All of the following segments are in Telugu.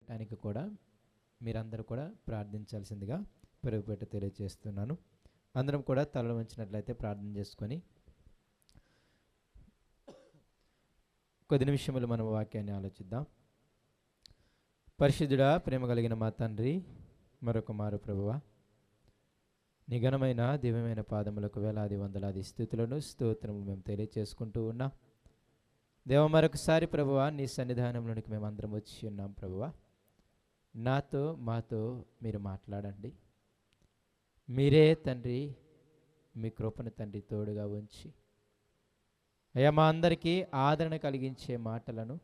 దానికి కూడా మీరందరూ కూడా ప్రార్థించాల్సిందిగా పెరుగుపెట్ట తెలియజేస్తున్నాను. అందరం కూడా తలలు వంచినట్లయితే ప్రార్థన చేసుకొని కొద్ది నిమిషములు మనం వాక్యాన్ని ఆలోచిద్దాం. పరిశుద్ధుడా, ప్రేమ కలిగిన మా తండ్రి, మరొక మారు ప్రభువా, నీ ఘనమైన దివ్యమైన పాదములకు వేలాది వందలాది స్తుతులను స్తోత్రములు మేము తెలియచేసుకుంటూ ఉన్నాం. దేవ, మరొకసారి ప్రభువా నీ సన్నిధానంలోనికి మేము అందరం వచ్చి ఉన్నాం. ప్రభువా, నాతో మాతో మీరు మాట్లాడండి. మీరే తండ్రి మీ కృపను తండ్రి తోడుగా ఉంచి అయ్యా మా అందరికీ ఆదరణ కలిగించే మాటలను,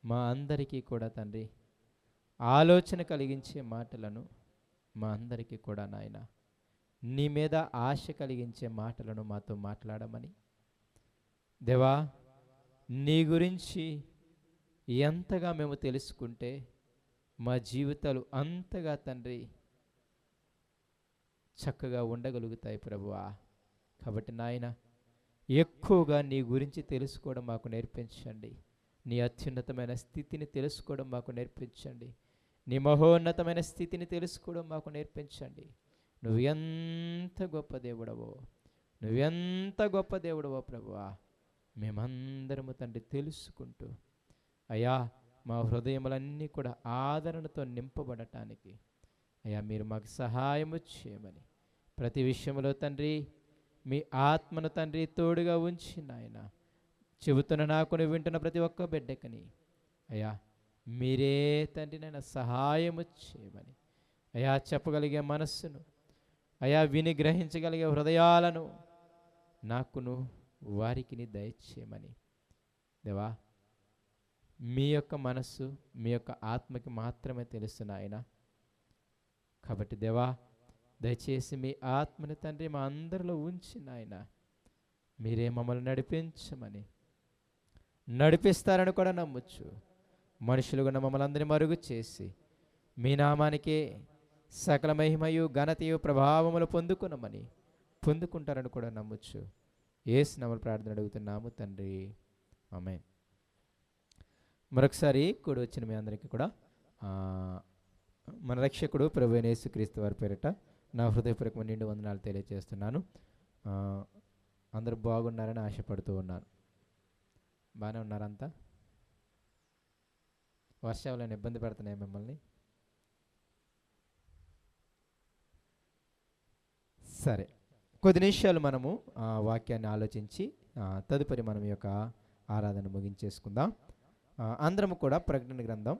మా అందరికీ కూడా తండ్రి ఆలోచన కలిగించే మాటలను, మా అందరికీ కూడా నాయన నీ మీద ఆశ కలిగించే మాటలను మాతో మాట్లాడమని దేవా, నీ గురించి ఎంతగా మేము తెలుసుకుంటే మా జీవితాలు అంతగా తండ్రి చక్కగా ఉండగలుగుతాయి ప్రభువా. కాబట్టి నాయన ఎక్కువగా నీ గురించి తెలుసుకోవడం మాకు నేర్పించండి. నీ అత్యున్నతమైన స్థితిని తెలుసుకోవడం మాకు నేర్పించండి. నీ మహోన్నతమైన స్థితిని తెలుసుకోవడం మాకు నేర్పించండి. నువ్వు ఎంత గొప్ప దేవుడవో, నువ్వెంత గొప్ప దేవుడవో ప్రభువా, మేమందరము తండ్రి తెలుసుకుంటూ అయ్యా మా హృదయములన్నీ కూడా ఆదరణతో నింపబడటానికి అయ్యా మీరు మాకు సహాయము చేయమని, ప్రతి విషయంలో తండ్రి మీ ఆత్మను తండ్రి తోడుగా ఉంచి నాయన చెబుతున్న నాకుని వింటున్న ప్రతి ఒక్క బిడ్డకని అయ్యా మీరే తండ్రి నాయన సహాయము చేయమని, అయ్యా చెప్పగలిగే మనస్సును, అయ్యా విని గ్రహించగలిగే హృదయాలను నాకును వారికి దయచేయమని దేవా, మీ యొక్క మనస్సు మీ యొక్క ఆత్మకి మాత్రమే తెలుసు నాయన. కాబట్టి దేవా, దయచేసి మీ ఆత్మని తండ్రి మా అందరిలో ఉంచి నాయన మీరే మమ్మల్ని నడిపించమని, నడిపిస్తారని కూడా నమ్మొచ్చు. మనుషులు కూడా మమ్మల్ని అందరినీ మరుగు చేసి మీ నామానికే సకల మహిమయు ఘనతయు ప్రభావములు పొందుకుంటారని కూడా నమ్మొచ్చు. యేసు నామములో ప్రార్థన అడుగుతున్నాము తండ్రి, ఆమేన్. మరొకసారి కూడి వచ్చిన మీ అందరికీ కూడా మన రక్షకుడు ప్రభువైన యేసుక్రీస్తు వారి పేరిట నా హృదయపూర్వకమైన నిండు వందనాలు తెలియజేస్తున్నాను. అందరూ బాగున్నారని ఆశపడుతూ ఉన్నాను. బాగానే ఉన్నారంతా? వర్షాలను ఇబ్బంది పెడుతున్నాయి మిమ్మల్ని? సరే, కొద్ది నిమిషాలు మనము వాక్యాన్ని ఆలోచించి తదుపరి మనం ఈ యొక్క ఆరాధన ముగించేసుకుందాం. అందరము కూడా ప్రకటన గ్రంథం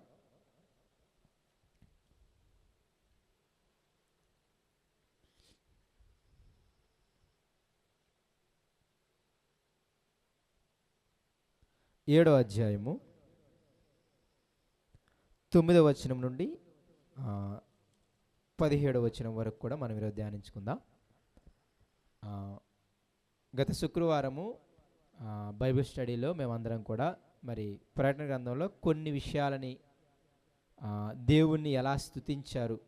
7వ అధ్యాయము 9వ వచనం నుండి 17వ వచనం వరకు కూడా మనం ఈరోజు ధ్యానించుకుందాం. గత శుక్రవారము బైబిల్ స్టడీలో మేమందరం కూడా మరి ప్రకటన గ్రంథంలో కొన్ని విషయాలని, దేవుణ్ణి ఎలా స్తుతించారు,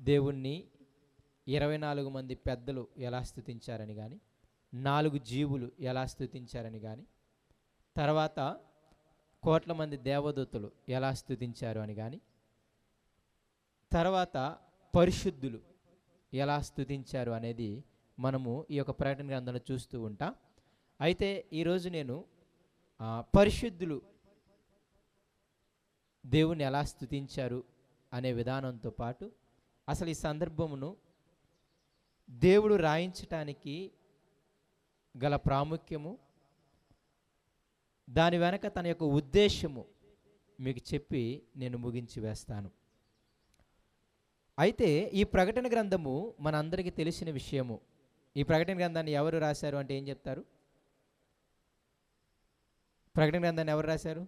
దేవుణ్ణి 24 మంది పెద్దలు ఎలా స్తుతించారని కానీ, 4 జీవులు ఎలా స్తుతించారని కానీ, తర్వాత కోట్ల మంది దేవదూతలు ఎలా స్తుతించారు అని కానీ, తర్వాత పరిశుద్ధులు ఎలా స్తుతించారు అనేది మనము ఈ యొక్క ప్రకటన గ్రంథంలో చూస్తూ ఉంటాం. అయితే ఈరోజు నేను పరిశుద్ధులు దేవుని ఎలా స్తుతించారు అనే విధానంతో పాటు అసలు ఈ సందర్భమును దేవుడు రాయించటానికి గల ప్రాముఖ్యము, దాని వెనక తన యొక్క ఉద్దేశము మీకు చెప్పి నేను ముగించి వేస్తాను. అయితే ఈ ప్రకటన గ్రంథము మనందరికీ తెలిసిన విషయము. ఈ ప్రకటన గ్రంథాన్ని ఎవరు రాశారు అంటే ఏం చెప్తారు? ప్రకటన గ్రంథాన్ని ఎవరు రాశారు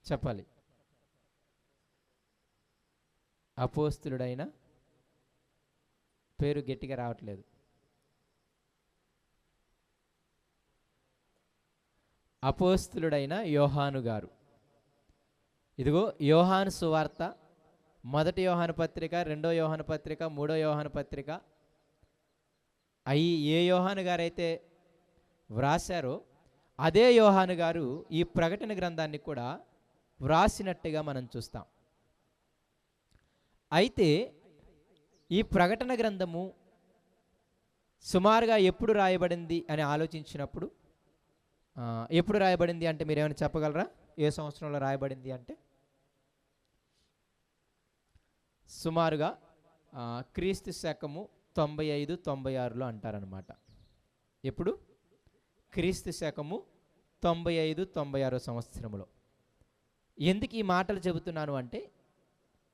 చెప్పాలి? అపోస్తులుడైన, పేరు గట్టిగా రావట్లేదు, అపోస్తులుడైన యోహాను గారు. ఇదిగో యోహాను సువార్త, 1 యోహాను పత్రిక, 2 యోహాను పత్రిక, 3 యోహాను పత్రిక, అవి ఏ యోహాను గారైతే వ్రాసారో అదే యోహాను గారు ఈ ప్రకటన గ్రంథాన్ని కూడా వ్రాసినట్టుగా మనం చూస్తాం. అయితే ఈ ప్రకటన గ్రంథము సుమారుగా ఎప్పుడు రాయబడింది అని ఆలోచించినప్పుడు, ఎప్పుడు రాయబడింది అంటే మీరు ఏమైనా చెప్పగలరా? ఏ సంవత్సరంలో రాయబడింది అంటే సుమారుగా క్రీస్తు శకము 95-96లో అంటారనమాట. ఎప్పుడు? క్రీస్తు శకము 95-96 సంవత్సరంలో. ఎందుకు ఈ మాటలు చెబుతున్నాను అంటే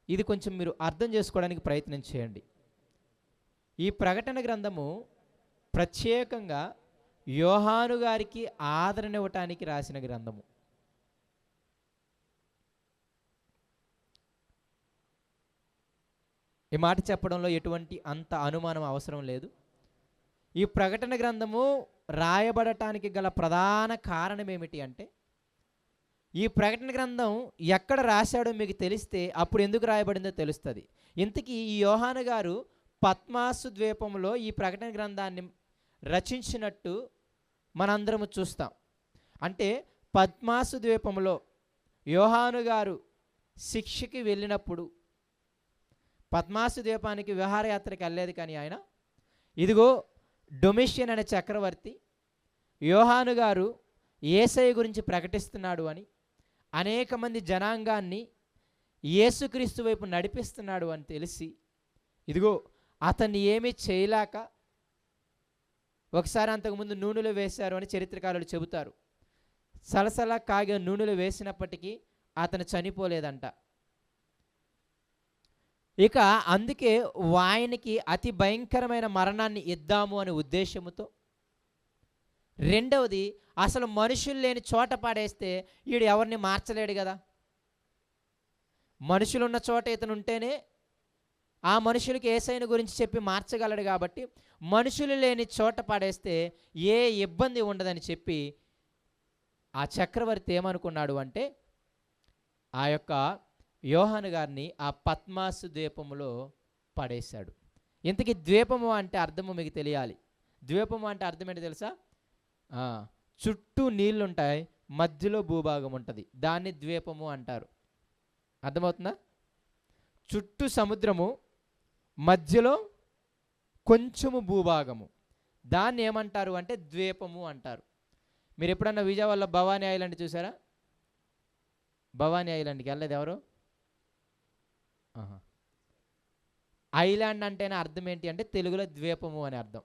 ఇది కొంచెం మీరు అర్థం చేసుకోవడానికి ప్రయత్నం చేయండి. ఈ ప్రకటన గ్రంథము ప్రత్యేకంగా యోహాను గారికి ఆదరణ ఇవ్వటానికి రాసిన గ్రంథము. ఈ మాట చెప్పడంలో ఎటువంటి అంత అనుమానం అవసరం లేదు. ఈ ప్రకటన గ్రంథము రాయబడటానికి గల ప్రధాన కారణం ఏమిటి అంటే, ఈ ప్రకటన గ్రంథం ఎక్కడ రాశాడో మీకు తెలిస్తే అప్పుడు ఎందుకు రాయబడిందో తెలుస్తుంది. ఇంతకీ ఈ యోహాను గారు పద్మాసు ద్వీపంలో ఈ ప్రకటన గ్రంథాన్ని రచించినట్టు మనందరము చూస్తాం. అంటే పద్మాసు ద్వీపంలో యోహాను గారు శిక్షకి వెళ్ళినప్పుడు, పద్మాసు ద్వీపానికి విహారయాత్రకి వెళ్ళలేదు కానీ ఆయన, ఇదిగో డొమిషియన్ అనే చక్రవర్తి యోహాను గారు యేసయ్య గురించి ప్రకటిస్తున్నాడు అని, అనేక మంది జనాంగాన్ని యేసుక్రీస్తు వైపు నడిపిస్తున్నాడు అని తెలిసి, ఇదిగో అతన్ని ఏమీ చేయలేక ఒకసారి అంతకుముందు నూనెలో వేశారు అని చరిత్రకారులు చెబుతారు. సలసల కాగే నూనెలో వేసినప్పటికీ అతను చనిపోలేదంట. ఇక అందుకే ఆయనకి అతి భయంకరమైన మరణాన్ని ఇద్దాము అనే ఉద్దేశంతో, రెండవది అసలు మనుషులు లేని చోట పాడేస్తే వీడు ఎవరిని మార్చలేడు కదా. మనుషులున్న చోట ఇతను ఉంటేనే ఆ మనుషులకి యేసయ్యను గురించి చెప్పి మార్చగలడు. కాబట్టి మనుషులు లేని చోట పాడేస్తే ఏ ఇబ్బంది ఉండదని చెప్పి ఆ చక్రవర్తి ఏమనుకున్నాడు అంటే, ఆ యొక్క యోహాను గారిని ఆ పద్మాసు ద్వీపములో పడేశాడు. ఇంతకీ ద్వీపము అంటే అర్థము మీకు తెలియాలి. ద్వీపము అంటే అర్థం ఏంటి తెలుసా? చుట్టూ నీళ్ళు ఉంటాయి, మధ్యలో భూభాగం ఉంటుంది, దాన్ని ద్వీపము అంటారు. అర్థమవుతుందా? చుట్టూ సముద్రము, మధ్యలో కొంచెము భూభాగము, దాన్ని ఏమంటారు అంటే ద్వీపము అంటారు. మీరు ఎప్పుడన్నా విజయవాడలో భవానీ ఐలాండ్ చూసారా? భవానీ ఐలాండ్కి వెళ్ళలేదు ఎవరు? ఐలాండ్ అంటేనే అర్థం ఏంటి అంటే తెలుగులో ద్వీపము అని అర్థం.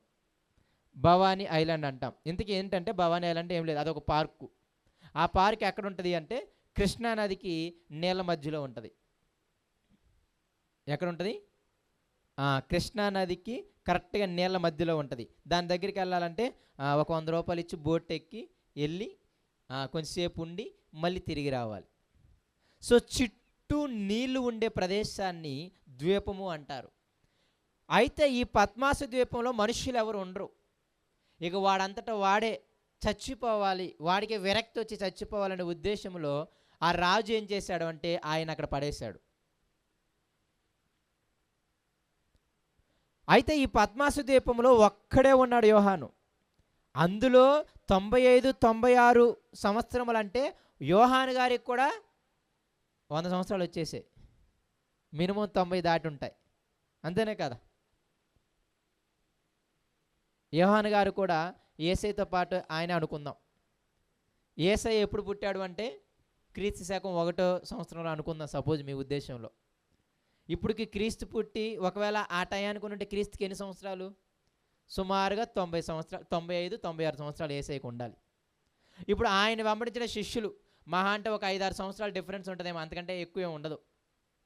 భవానీ ఐలాండ్ అంటాం. ఇంతకీ ఏంటంటే భవానీ ఐలాండ్ ఏం లేదు, అదొక పార్కు. ఆ పార్క్ ఎక్కడ ఉంటుంది అంటే కృష్ణానదికి నీళ్ళ మధ్యలో ఉంటుంది. ఎక్కడ ఉంటుంది? కృష్ణానదికి కరెక్ట్గా నీళ్ళ మధ్యలో ఉంటుంది. దాని దగ్గరికి వెళ్ళాలంటే ఒక 100 రూపాయలు ఇచ్చి బోట్ ఎక్కి వెళ్ళి కొంచెంసేపు ఉండి మళ్ళీ తిరిగి రావాలి. సో చుట్టూ నీళ్లు ఉండే ప్రదేశాన్ని ద్వీపము అంటారు. అయితే ఈ పద్మాసు ద్వీపంలో మనుషులు ఎవరు ఉండరు. ఇక వాడంతటా వాడే చచ్చిపోవాలి, వాడికి విరక్తి వచ్చి చచ్చిపోవాలనే ఉద్దేశంలో ఆ రాజు ఏం చేశాడు అంటే ఆయన అక్కడ పడేశాడు. అయితే ఈ పద్మాసు ద్వీపంలో ఒక్కడే ఉన్నాడు యోహాను. అందులో 95-96 సంవత్సరములు అంటే యోహాను గారికి కూడా 100 సంవత్సరాలు వచ్చేసాయి. మినిమం 90 దాటి ఉంటాయి, అంతేనే కదా. యోహాను గారు కూడా యేసయ్యతో పాటు ఆయన అనుకుందాం. యేసయ్య ఎప్పుడు పుట్టాడు అంటే క్రీస్తు శకం 1వ సంవత్సరంలో అనుకుందాం సపోజ్ మీ ఉద్దేశంలో. ఇప్పటికి క్రీస్తు పుట్టి ఒకవేళ ఆ టయానికి ఉంటే క్రీస్తుకి ఎన్ని సంవత్సరాలు? సుమారుగా 90 సంవత్సరాలు, 95-96 సంవత్సరాలు యేసయ్యకు ఉండాలి. ఇప్పుడు ఆయన వెంబడించిన శిష్యులు మహా అంటే ఒక 5-6 సంవత్సరాలు డిఫరెన్స్ ఉంటుందేమో, అంతకంటే ఎక్కువ ఉండదు,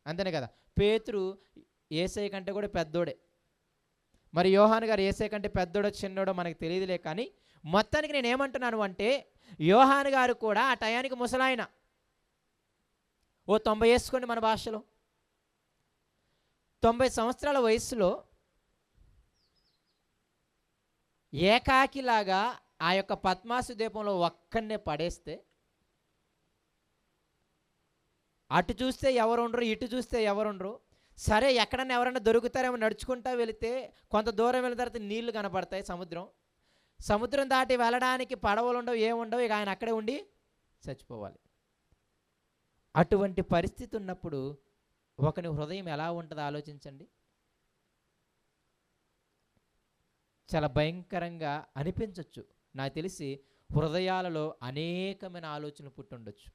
అంతేనే కదా. పేతురు యేసయ్య కంటే కూడా పెద్దోడే. మరి యోహాను గారు యేసయ్య కంటే పెద్దోడో చిన్నోడో మనకు తెలియదులే. కానీ మొత్తానికి నేను ఏమంటున్నాను అంటే యోహాను గారు కూడా ఆ టయానికి ముసలాయన. ఓ 90 వేసుకోండి మన భాషలో. 90 సంవత్సరాల వయసులో ఏకాకిలాగా ఆ యొక్క పద్మాసు ద్వీపంలో ఒక్కనే పడేస్తే, అటు చూస్తే ఎవరుండరు, ఇటు చూస్తే ఎవరుండరు. సరే ఎక్కడన్నా ఎవరైనా దొరుకుతారేమో నడుచుకుంటా వెళితే కొంత దూరం వెళ్ళిన తర్వాత నీళ్లు కనపడతాయి, సముద్రం. సముద్రం దాటి వెళ్ళడానికి పడవలు ఉండవు, ఏముండవు, ఇక ఆయన అక్కడే ఉండి చచ్చిపోవాలి. అటువంటి పరిస్థితి ఉన్నప్పుడు ఒకని హృదయం ఎలా ఉంటుందో ఆలోచించండి. చాలా భయంకరంగా అనిపించవచ్చు. నాకు తెలిసి హృదయాలలో అనేకమైన ఆలోచనలు పుట్టుండొచ్చు.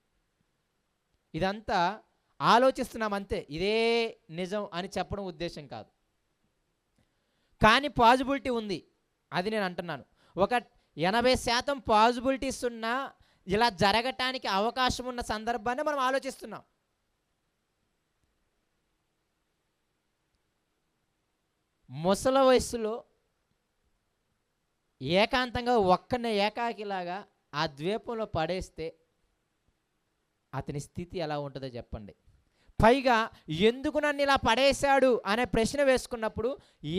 ఇదంతా ఆలోచిస్తున్నాం అంతే, ఇదే నిజం అని చెప్పడం ఉద్దేశం కాదు. కానీ పాజిబిలిటీ ఉంది, అది నేను అంటున్నాను. ఒక 80% పాజిబిలిటీస్ ఉన్నా ఇలా జరగటానికి అవకాశం ఉన్న సందర్భాన్ని మనం ఆలోచిస్తున్నాం. ముసలి వయసులో ఏకాంతంగా ఒక్కనే ఏకాకిలాగా ఆ ద్వీపంలో పడేస్తే అతని స్థితి ఎలా ఉంటుందో చెప్పండి. పైగా ఎందుకు నన్ను ఇలా పడేశాడు అనే ప్రశ్న వేసుకున్నప్పుడు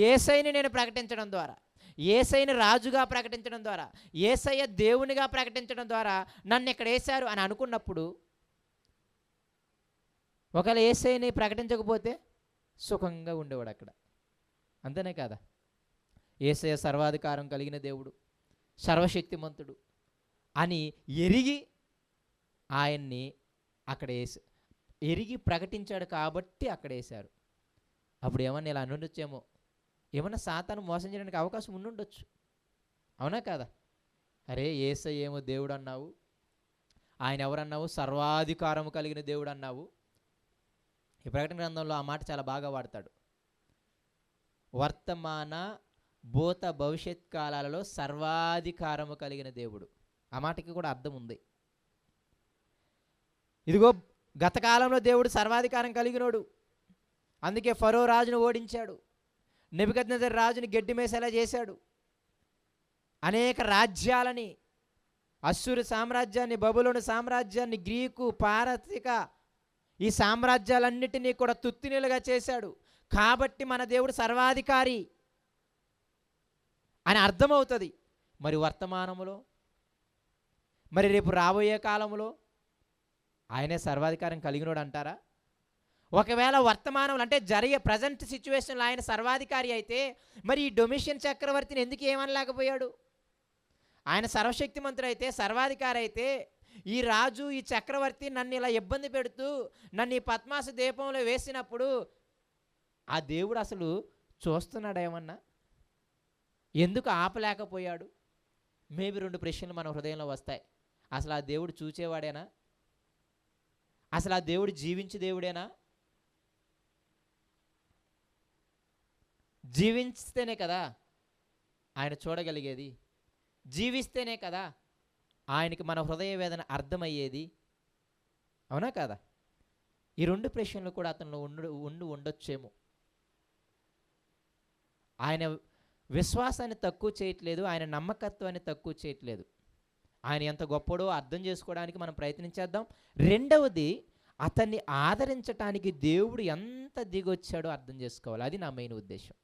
యేసయ్యని నేను ప్రకటించడం ద్వారా, యేసయ్యని రాజుగా ప్రకటించడం ద్వారా, యేసయ్య దేవునిగా ప్రకటించడం ద్వారా నన్ను ఇక్కడ వేశారు అని అనుకున్నప్పుడు, ఒకవేళ యేసయ్యని ప్రకటించకపోతే సుఖంగా ఉండేవాడు అక్కడ. అంతేనే కదా? యేసయ్య సర్వాధికారం కలిగిన దేవుడు, సర్వశక్తిమంతుడు అని ఎరిగి ఆయన్ని అక్కడ ఎరిగి ప్రకటించాడు కాబట్టి అక్కడ వేశారు. అప్పుడు ఏమన్నా ఇలా అనుండొచ్చేమో, ఏమన్నా సాతాను మోసం చేయడానికి అవకాశం ఉండుండొచ్చు. అవునా కదా? అరే యేసయ్య ఏమో దేవుడు అన్నావు, ఆయన ఎవరన్నావు? సర్వాధికారము కలిగిన దేవుడు అన్నావు. ఈ ప్రకటన గ్రంథంలో ఆ మాట చాలా బాగా వాడతాడు. వర్తమాన భూత భవిష్యత్ కాలాలలో సర్వాధికారము కలిగిన దేవుడు. ఆ మాటకి కూడా అర్థం ఉంది. ఇదిగో గత కాలంలో దేవుడు సర్వాధికారం కలిగినోడు, అందుకే ఫరో రాజును ఓడించాడు, నెబుకద్నెజరు రాజుని గడ్డి మేసేలా చేశాడు, అనేక రాజ్యాలని, అశ్షూరు సామ్రాజ్యాన్ని, బబులోను సామ్రాజ్యాన్ని, గ్రీకు, పారసిక ఈ సామ్రాజ్యాలన్నిటినీ కూడా తుత్తినీలుగా చేశాడు. కాబట్టి మన దేవుడు సర్వాధికారి అని అర్థమవుతుంది. మరి వర్తమానములో, మరి రేపు రాబోయే కాలంలో ఆయనే సర్వాధికారం కలిగినోడు అంటారా? ఒకవేళ వర్తమానంలో అంటే జరిగే ప్రజెంట్ సిచ్యువేషన్లో ఆయన సర్వాధికారి అయితే మరి ఈ డొమిషియన్ చక్రవర్తిని ఎందుకు ఏమనలేకపోయాడు? ఆయన సర్వశక్తిమంతుడు అయితే, సర్వాధికారి అయితే, ఈ రాజు ఈ చక్రవర్తి నన్ను ఇలా ఇబ్బంది పెడుతూ నన్ను ఈ పద్మాస దీపంలో వేసినప్పుడు ఆ దేవుడు అసలు చూస్తున్నాడు ఏమన్నా? ఎందుకు ఆపలేకపోయాడు? మేబీ 2 ప్రశ్నలు మన హృదయంలో వస్తాయి. అసలు ఆ దేవుడు చూచేవాడేనా? అసలు ఆ దేవుడు జీవించే దేవుడేనా? జీవిస్తేనే కదా ఆయన చూడగలిగేది, జీవిస్తేనే కదా ఆయనకి మన హృదయ వేదన అర్థమయ్యేది. అవునా కదా? ఈ 2 ప్రశ్నలు కూడా అతను ఉండొచ్చేమో. ఆయన విశ్వాసాన్ని తక్కువ చేయట్లేదు, ఆయన నమ్మకత్వాన్ని తక్కువ చేయట్లేదు. ఆయన ఎంత గొప్పడో అర్థం చేసుకోవడానికి మనం ప్రయత్నించేద్దాం. రెండవది, అతన్ని ఆదరించటానికి దేవుడు ఎంత దిగొచ్చాడో అర్థం చేసుకోవాలి. అది నా మెయిన్ ఉద్దేశం.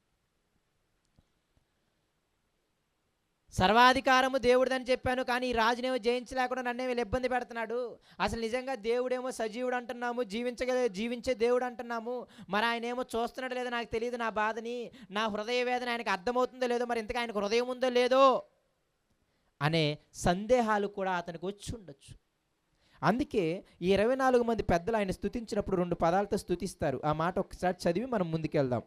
సర్వాధికారము దేవుడిదని చెప్పాను, కానీ ఈ రాజునేమో జయించలేకుండా నన్నే వీళ్ళు ఇబ్బంది పెడుతున్నాడు. అసలు నిజంగా దేవుడేమో సజీవుడు అంటున్నాము, జీవించే దేవుడు అంటున్నాము, మరి ఆయన ఏమో చూస్తున్నాడు లేదో నాకు తెలియదు, నా బాధని, నా హృదయ వేదన ఆయనకు అర్థమవుతుందో లేదో, మరి ఇంతగా ఆయనకు హృదయం ఉందో లేదో అనే సందేహాలు కూడా అతనికి వచ్చి ఉండొచ్చు. అందుకే ఈ 24 మంది పెద్దలు ఆయన స్తుతించినప్పుడు 2 పదాలతో స్తుతిస్తారు. ఆ మాట ఒకసారి చదివి మనం ముందుకెళ్దాం,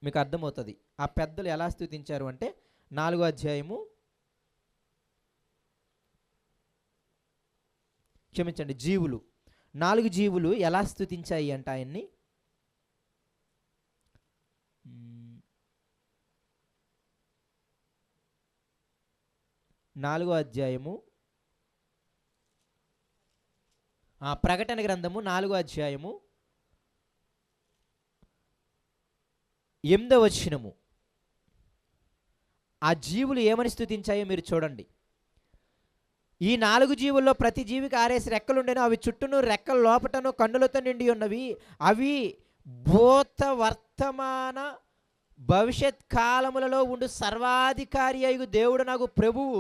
మీకు అర్థమవుతుంది. ఆ పెద్దలు ఎలా స్తుతించారు అంటే 4వ అధ్యాయము, క్షమించండి, జీవులు 4 జీవులు ఎలా స్తుతించాయి అంట ఆయన్ని. 4వ అధ్యాయము, ప్రకటన గ్రంథము 4వ అధ్యాయము 8వ వచనము. ఆ జీవులు ఏమని స్తుతించాయో మీరు చూడండి. ఈ 4 జీవుల్లో ప్రతి జీవికి 6 రెక్కలుండెను, అవి చుట్టూను రెక్కల లోపటను కన్నులతో నిండి ఉన్నవి. అవి భూత వర్తమాన భవిష్యత్ కాలములలో ఉండు సర్వాధికారి అయ్యు దేవుడు నాకు ప్రభువు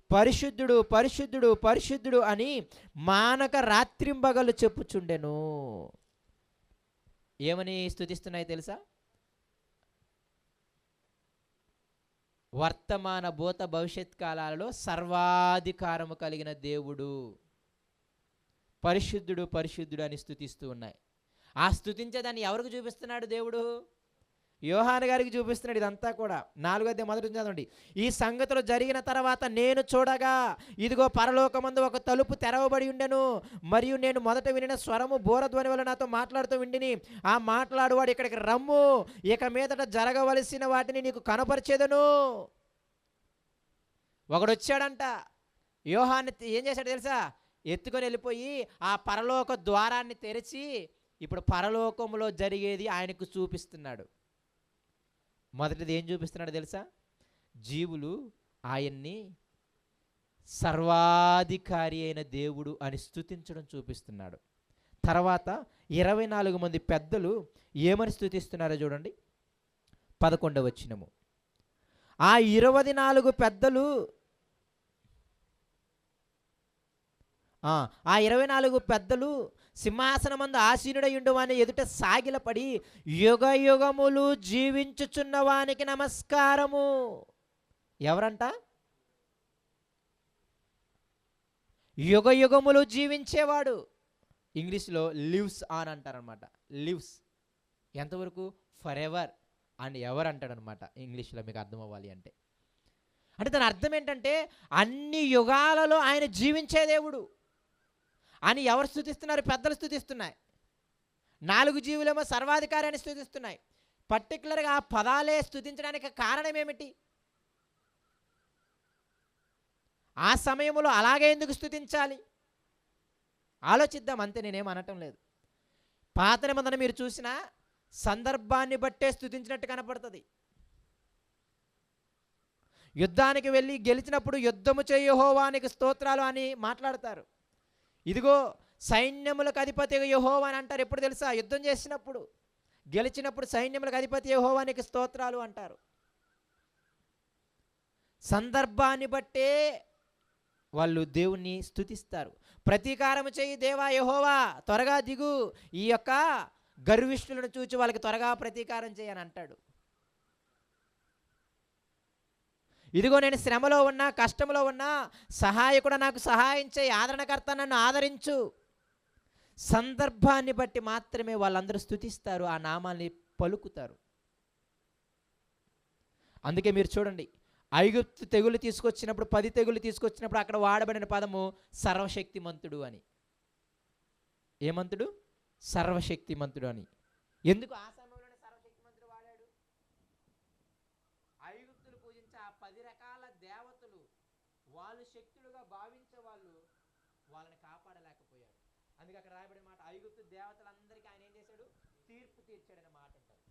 పరిశుద్ధుడు పరిశుద్ధుడు పరిశుద్ధుడు అని మానక రాత్రింబగలు చెప్పుచుండెను. ఏమని స్తుతిస్తున్నాయి తెలుసా? వర్తమాన భూత భవిష్యత్ కాలాలలో సర్వాధికారము కలిగిన దేవుడు. పరిశుద్ధుడు పరిశుద్ధుడు అని స్తుతిస్తూ ఉన్నాయి. ఆ స్తుతించేదాన్ని ఎవరికి చూపిస్తున్నాడు దేవుడు? యోహాను గారికి చూపిస్తున్నాడు. ఇదంతా కూడా 4వ అధ్యాయం మొదటి నుంచి చదవండి. ఈ సంగతులు జరిగిన తర్వాత నేను చూడగా ఇదిగో పరలోకమందు ఒక తలుపు తెరవబడి ఉండెను, మరియు నేను మొదట వినిన స్వరము బూరధ్వని వల్ల నాతో మాట్లాడుతూ వింటిని. ఆ మాట్లాడువాడు ఇక్కడికి రమ్ము, ఇక మీదట జరగవలసిన వాటిని నీకు కనపరిచేదను. ఒకడు వచ్చాడంట, యోహాను ఏం చేశాడు తెలుసా? ఎత్తుకొని వెళ్ళిపోయి ఆ పరలోక ద్వారాన్ని తెరిచి ఇప్పుడు పరలోకంలో జరిగేది ఆయనకు చూపిస్తున్నాడు. మొదటిది ఏం చూపిస్తున్నాడు తెలుసా? జీవులు ఆయన్ని సర్వాధికారి అయిన దేవుడు అని స్తుతించడం చూపిస్తున్నాడు. తర్వాత 24 మంది పెద్దలు ఏమని స్తుతిస్తున్నారో చూడండి. 11వ వచనము. ఆ 24 పెద్దలు ఆ 24 పెద్దలు సింహాసనమందు ఆసీనుడయుండు వాని ఎదుట సాగిలపడి యుగ యుగములు జీవించుచున్న వానికి నమస్కారము. ఎవరంట? యుగ యుగములు జీవించేవాడు. ఇంగ్లీష్లో లివ్స్ ఆన్ అంటారనమాట. లివ్స్ ఎంతవరకు? ఫర్ ఎవర్ అండ్ ఎవర్ అంటాడనమాట ఇంగ్లీష్లో, మీకు అర్థం అవ్వాలి అంటే. అంటే దాని అర్థం ఏంటంటే అన్ని యుగాలలో ఆయన జీవించే దేవుడు అని ఎవరు స్తుతిస్తున్నారు? పెద్దలు స్తుతిస్తున్నాయి. 4 జీవులేమో సర్వాధికారాన్ని స్తుతిస్తున్నాయి. పర్టికులర్గా ఆ పదాలే స్తుతించడానికి కారణం ఏమిటి? ఆ సమయంలో అలాగే ఎందుకు స్తుతించాలి? ఆలోచిద్దాం అంతే, నేనేం అనటం లేదు. పాత నిబంధన మీరు చూసిన సందర్భాన్ని బట్టే స్తుతించినట్టు కనపడుతుంది. యుద్ధానికి వెళ్ళి గెలిచినప్పుడు యుద్ధము చేయి యెహోవానికి స్తోత్రాలు అని మాట్లాడతారు. ఇదిగో సైన్యములకు అధిపతి యెహోవా అని అంటారు. ఎప్పుడు తెలుసా? యుద్ధం చేసినప్పుడు, గెలిచినప్పుడు సైన్యములకు అధిపతి యెహోవానికి స్తోత్రాలు అంటారు. సందర్భాన్ని బట్టే వాళ్ళు దేవుణ్ణి స్తుతిస్తారు. ప్రతీకారం చేయి దేవా యెహోవా, త్వరగా దిగు, ఈ యొక్క గర్విష్ఠులను చూచి వాళ్ళకి త్వరగా ప్రతీకారం చేయని అంటాడు. ఇదిగో నేను శ్రమలో ఉన్నా, కష్టంలో ఉన్నా, సహాయకుడు నాకు సహాయం చేయి, ఆదరణకర్త నన్ను ఆదరించు. సందర్భాన్ని బట్టి మాత్రమే వాళ్ళందరూ స్తుతిస్తారు, ఆ నామాన్ని పలుకుతారు. అందుకే మీరు చూడండి, ఐగుప్తు తెగులు తీసుకొచ్చినప్పుడు, 10 తెగులు తీసుకొచ్చినప్పుడు అక్కడ వాడబడిన పదము సర్వశక్తిమంతుడు అని. ఏమంతుడు? సర్వశక్తిమంతుడు అని. ఎందుకు ఆ సమయంలోనే సర్వశక్తిమంతుడు వాడాడు? ఐగుప్తులు పూజించే ఆ 10 రకాల దేవతలు వాళ్ళు శక్తులుగా భావించే వాళ్ళని కాపాడలేకపోయారు. అందుకే అక్కడ రాయబడిన మాట, ఐగుప్తు దేవతలందరికీ ఆయన ఏం చేశాడు? తీర్పు తీర్చాడనే మాట అంటారు.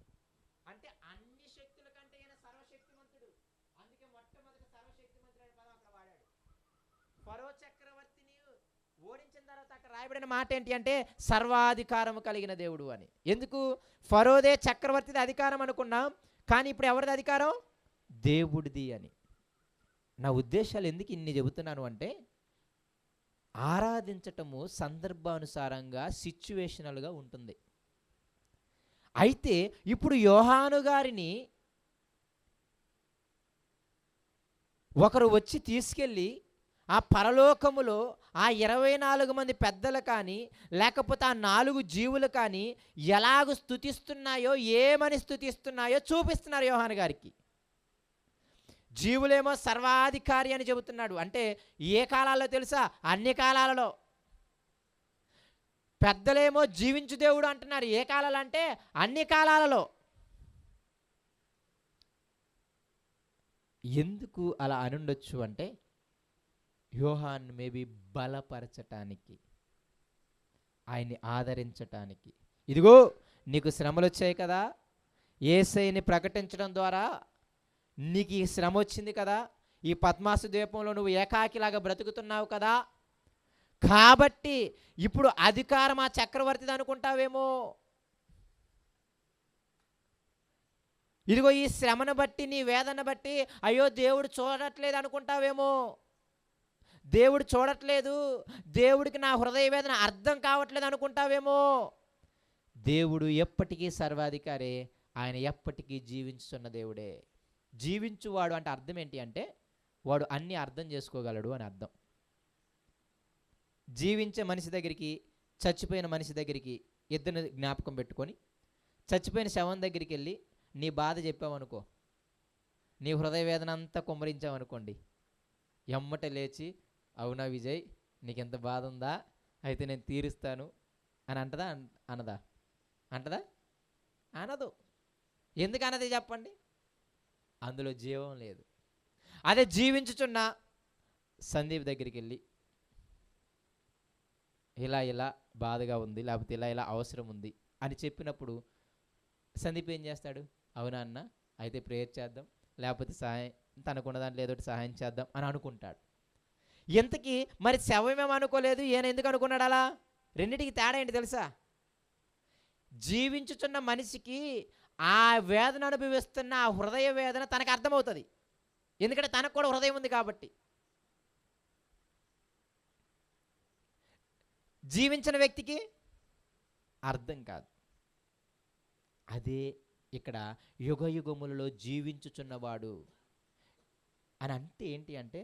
అంటే అన్ని శక్తుల కంటే ఈయన సర్వశక్తిమంతుడు. అందుకే మొట్టమొదటి సర్వశక్తిమంతుడు అనే పదం అక్కడ వాడాడు. ఫరో చక్రవర్తిని ఓడించిన తర్వాత అక్కడ రాయబడిన మాట ఏంటి అంటే సర్వాధికారము కలిగిన దేవుడు అని. ఎందుకు? ఫరోదే చక్రవర్తిది అధికారం అనుకున్నాం, కానీ ఇప్పుడు ఎవరిది అధికారం? దేవుడిది అని. నా ఉద్దేశాలు ఎందుకు ఇన్ని చెబుతున్నాను అంటే, ఆరాధించటము సందర్భానుసారంగా సిచ్యువేషనల్గా ఉంటుంది. అయితే ఇప్పుడు యోహాను గారిని ఒకరు వచ్చి తీసుకెళ్ళి ఆ పరలోకములో ఆ 24 మంది పెద్దలు కానీ, లేకపోతే ఆ 4 జీవులు కానీ ఎలాగ స్తుతిస్తున్నాయో, ఏమని స్తుతిస్తున్నాయో చూపిస్తున్నారు యోహాను గారికి. జీవులేమో సర్వాధికారి అని చెబుతున్నాడు. అంటే ఏ కాలాల్లో తెలుసా? అన్ని కాలాలలో. పెద్దలేమో జీవించు దేవుడు అంటున్నారు. ఏ కాలాలు అంటే అన్ని కాలాలలో. ఎందుకు అలా అనుండొచ్చు అంటే, యోహాన్ మేబీ బలపరచటానికి, ఆయన్ని ఆదరించటానికి. ఇదిగో నీకు శ్రమలు వచ్చాయి కదా, యేసయ్యని ప్రకటించడం ద్వారా నీకు ఈ శ్రమ వచ్చింది కదా, ఈ పద్మాసు ద్వీపంలో నువ్వు ఏకాకిలాగా బ్రతుకుతున్నావు కదా, కాబట్టి ఇప్పుడు అధికారం ఆ చక్రవర్తిది అనుకుంటావేమో. ఇదిగో ఈ శ్రమను బట్టి, నీ వేదన బట్టి, అయ్యో దేవుడు చూడట్లేదు అనుకుంటావేమో. దేవుడు చూడట్లేదు, దేవుడికి నా హృదయ వేదన అర్థం కావట్లేదు అనుకుంటావేమో. దేవుడు ఎప్పటికీ సర్వాధికారే, ఆయన ఎప్పటికీ జీవించుతున్న దేవుడే. జీవించువాడు అంటే అర్థం ఏంటి అంటే వాడు అన్నీ అర్థం చేసుకోగలడు అని అర్థం. జీవించే మనిషి దగ్గరికి చచ్చిపోయిన మనిషి దగ్గరికి ఇద్దరిని జ్ఞాపకం పెట్టుకొని చచ్చిపోయిన శవం దగ్గరికి వెళ్ళి నీ బాధ చెప్పావనుకో, నీ హృదయ వేదన అంతా కుమ్మరించావనుకోండి, ఎమ్మట లేచి అవునా విజయ్ నీకెంత బాధ ఉందా, అయితే నేను తీరుస్తాను అని అంటదా అనదా? అంటదా? అనదు. ఎందుకు అనది చెప్పండి? అందులో జీవం లేదు. అదే జీవించుచున్న సందీప్ దగ్గరికి వెళ్ళి ఇలా ఇలా బాధగా ఉంది, లేకపోతే ఇలా ఇలా అవసరం ఉంది అని చెప్పినప్పుడు సందీప్ ఏం చేస్తాడు? అవునా అన్న, అయితే ప్రేయర్ చేద్దాం, లేకపోతే సహాయం తనకున్న దాంట్లో ఏదో ఒకటి సహాయం చేద్దాం అని అనుకుంటాడు. ఇంతకీ మరి శవమేం అనుకోలేదు, ఈయన ఎందుకు అనుకున్నాడు అలా? రెండింటికి తేడా ఏంటి తెలుసా? జీవించుచున్న మనిషికి ఆ వేదన అనుభవిస్తున్న ఆ హృదయ వేదన తనకు అర్థమవుతుంది, ఎందుకంటే తనకు కూడా హృదయం ఉంది కాబట్టి. జీవించిన వ్యక్తికి అర్థం కాదు. అదే ఇక్కడ యుగయుగములలో జీవించుచున్నవాడు అని అంటే ఏంటి అంటే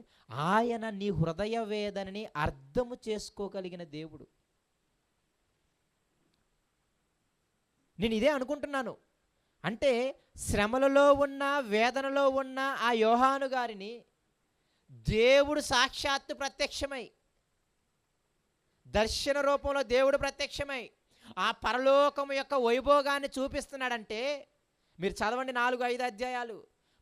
ఆయన నీ హృదయ వేదనని అర్థము చేసుకోగలిగిన దేవుడు. నేను ఇదే అనుకుంటున్నాను. అంటే శ్రమలలో ఉన్న వేదనలో ఉన్న ఆ యోహాను గారిని దేవుడు సాక్షాత్తు ప్రత్యక్షమై, దర్శన రూపంలో దేవుడు ప్రత్యక్షమై ఆ పరలోకము యొక్క వైభోగాన్ని చూపిస్తున్నాడంటే మీరు చదవండి 4-5 అధ్యాయాలు.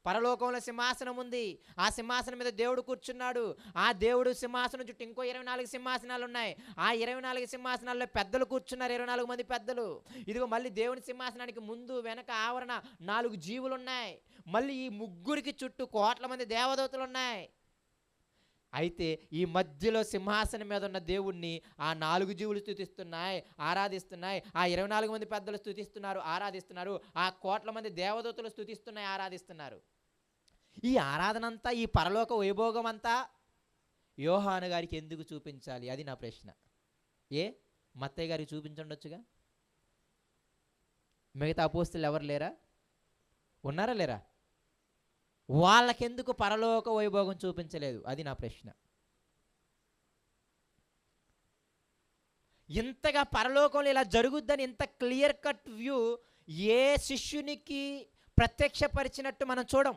పరలోకంలో సింహాసనం ఉంది, ఆ సింహాసనం మీద దేవుడు కూర్చున్నాడు, ఆ దేవుడు సింహాసనం చుట్టూ ఇంకో 24 సింహాసనాలు ఉన్నాయి, ఆ 24 సింహాసనాల్లో పెద్దలు కూర్చున్నారు, 24 మంది పెద్దలు. ఇదిగో మళ్ళీ దేవుని సింహాసనానికి ముందు వెనక ఆవరణ 4 జీవులు ఉన్నాయి, మళ్ళీ ఈ ముగ్గురికి చుట్టూ కోట్ల మంది దేవదూతలు ఉన్నాయి. అయితే ఈ మధ్యలో సింహాసనం మీద ఉన్న దేవుణ్ణి ఆ 4 జీవులు స్తుతిస్తున్నాయి, ఆరాధిస్తున్నాయి, ఆ 24 మంది పెద్దలు స్తుతిస్తున్నారు, ఆరాధిస్తున్నారు, ఆ కోట్ల మంది దేవదూతలు స్తుతిస్తున్నాయి, ఆరాధిస్తున్నారు. ఈ ఆరాధన అంతా, ఈ పరలోక వైభోగం అంతా యోహాను గారికి ఎందుకు చూపించాలి? అది నా ప్రశ్న. మత్తయ్య గారికి చూపించుండొచ్చుగా? మిగతా అపోస్తలులు ఎవరు లేరా? ఉన్నారా లేరా? వాళ్ళకెందుకు పరలోక వైభోగం చూపించలేదు? అది నా ప్రశ్న. ఇంతగా పరలోకంలో ఇలా జరుగుద్దని ఇంత క్లియర్ కట్ వ్యూ ఏ శిష్యునికి ప్రత్యక్షపరిచినట్టు మనం చూడం.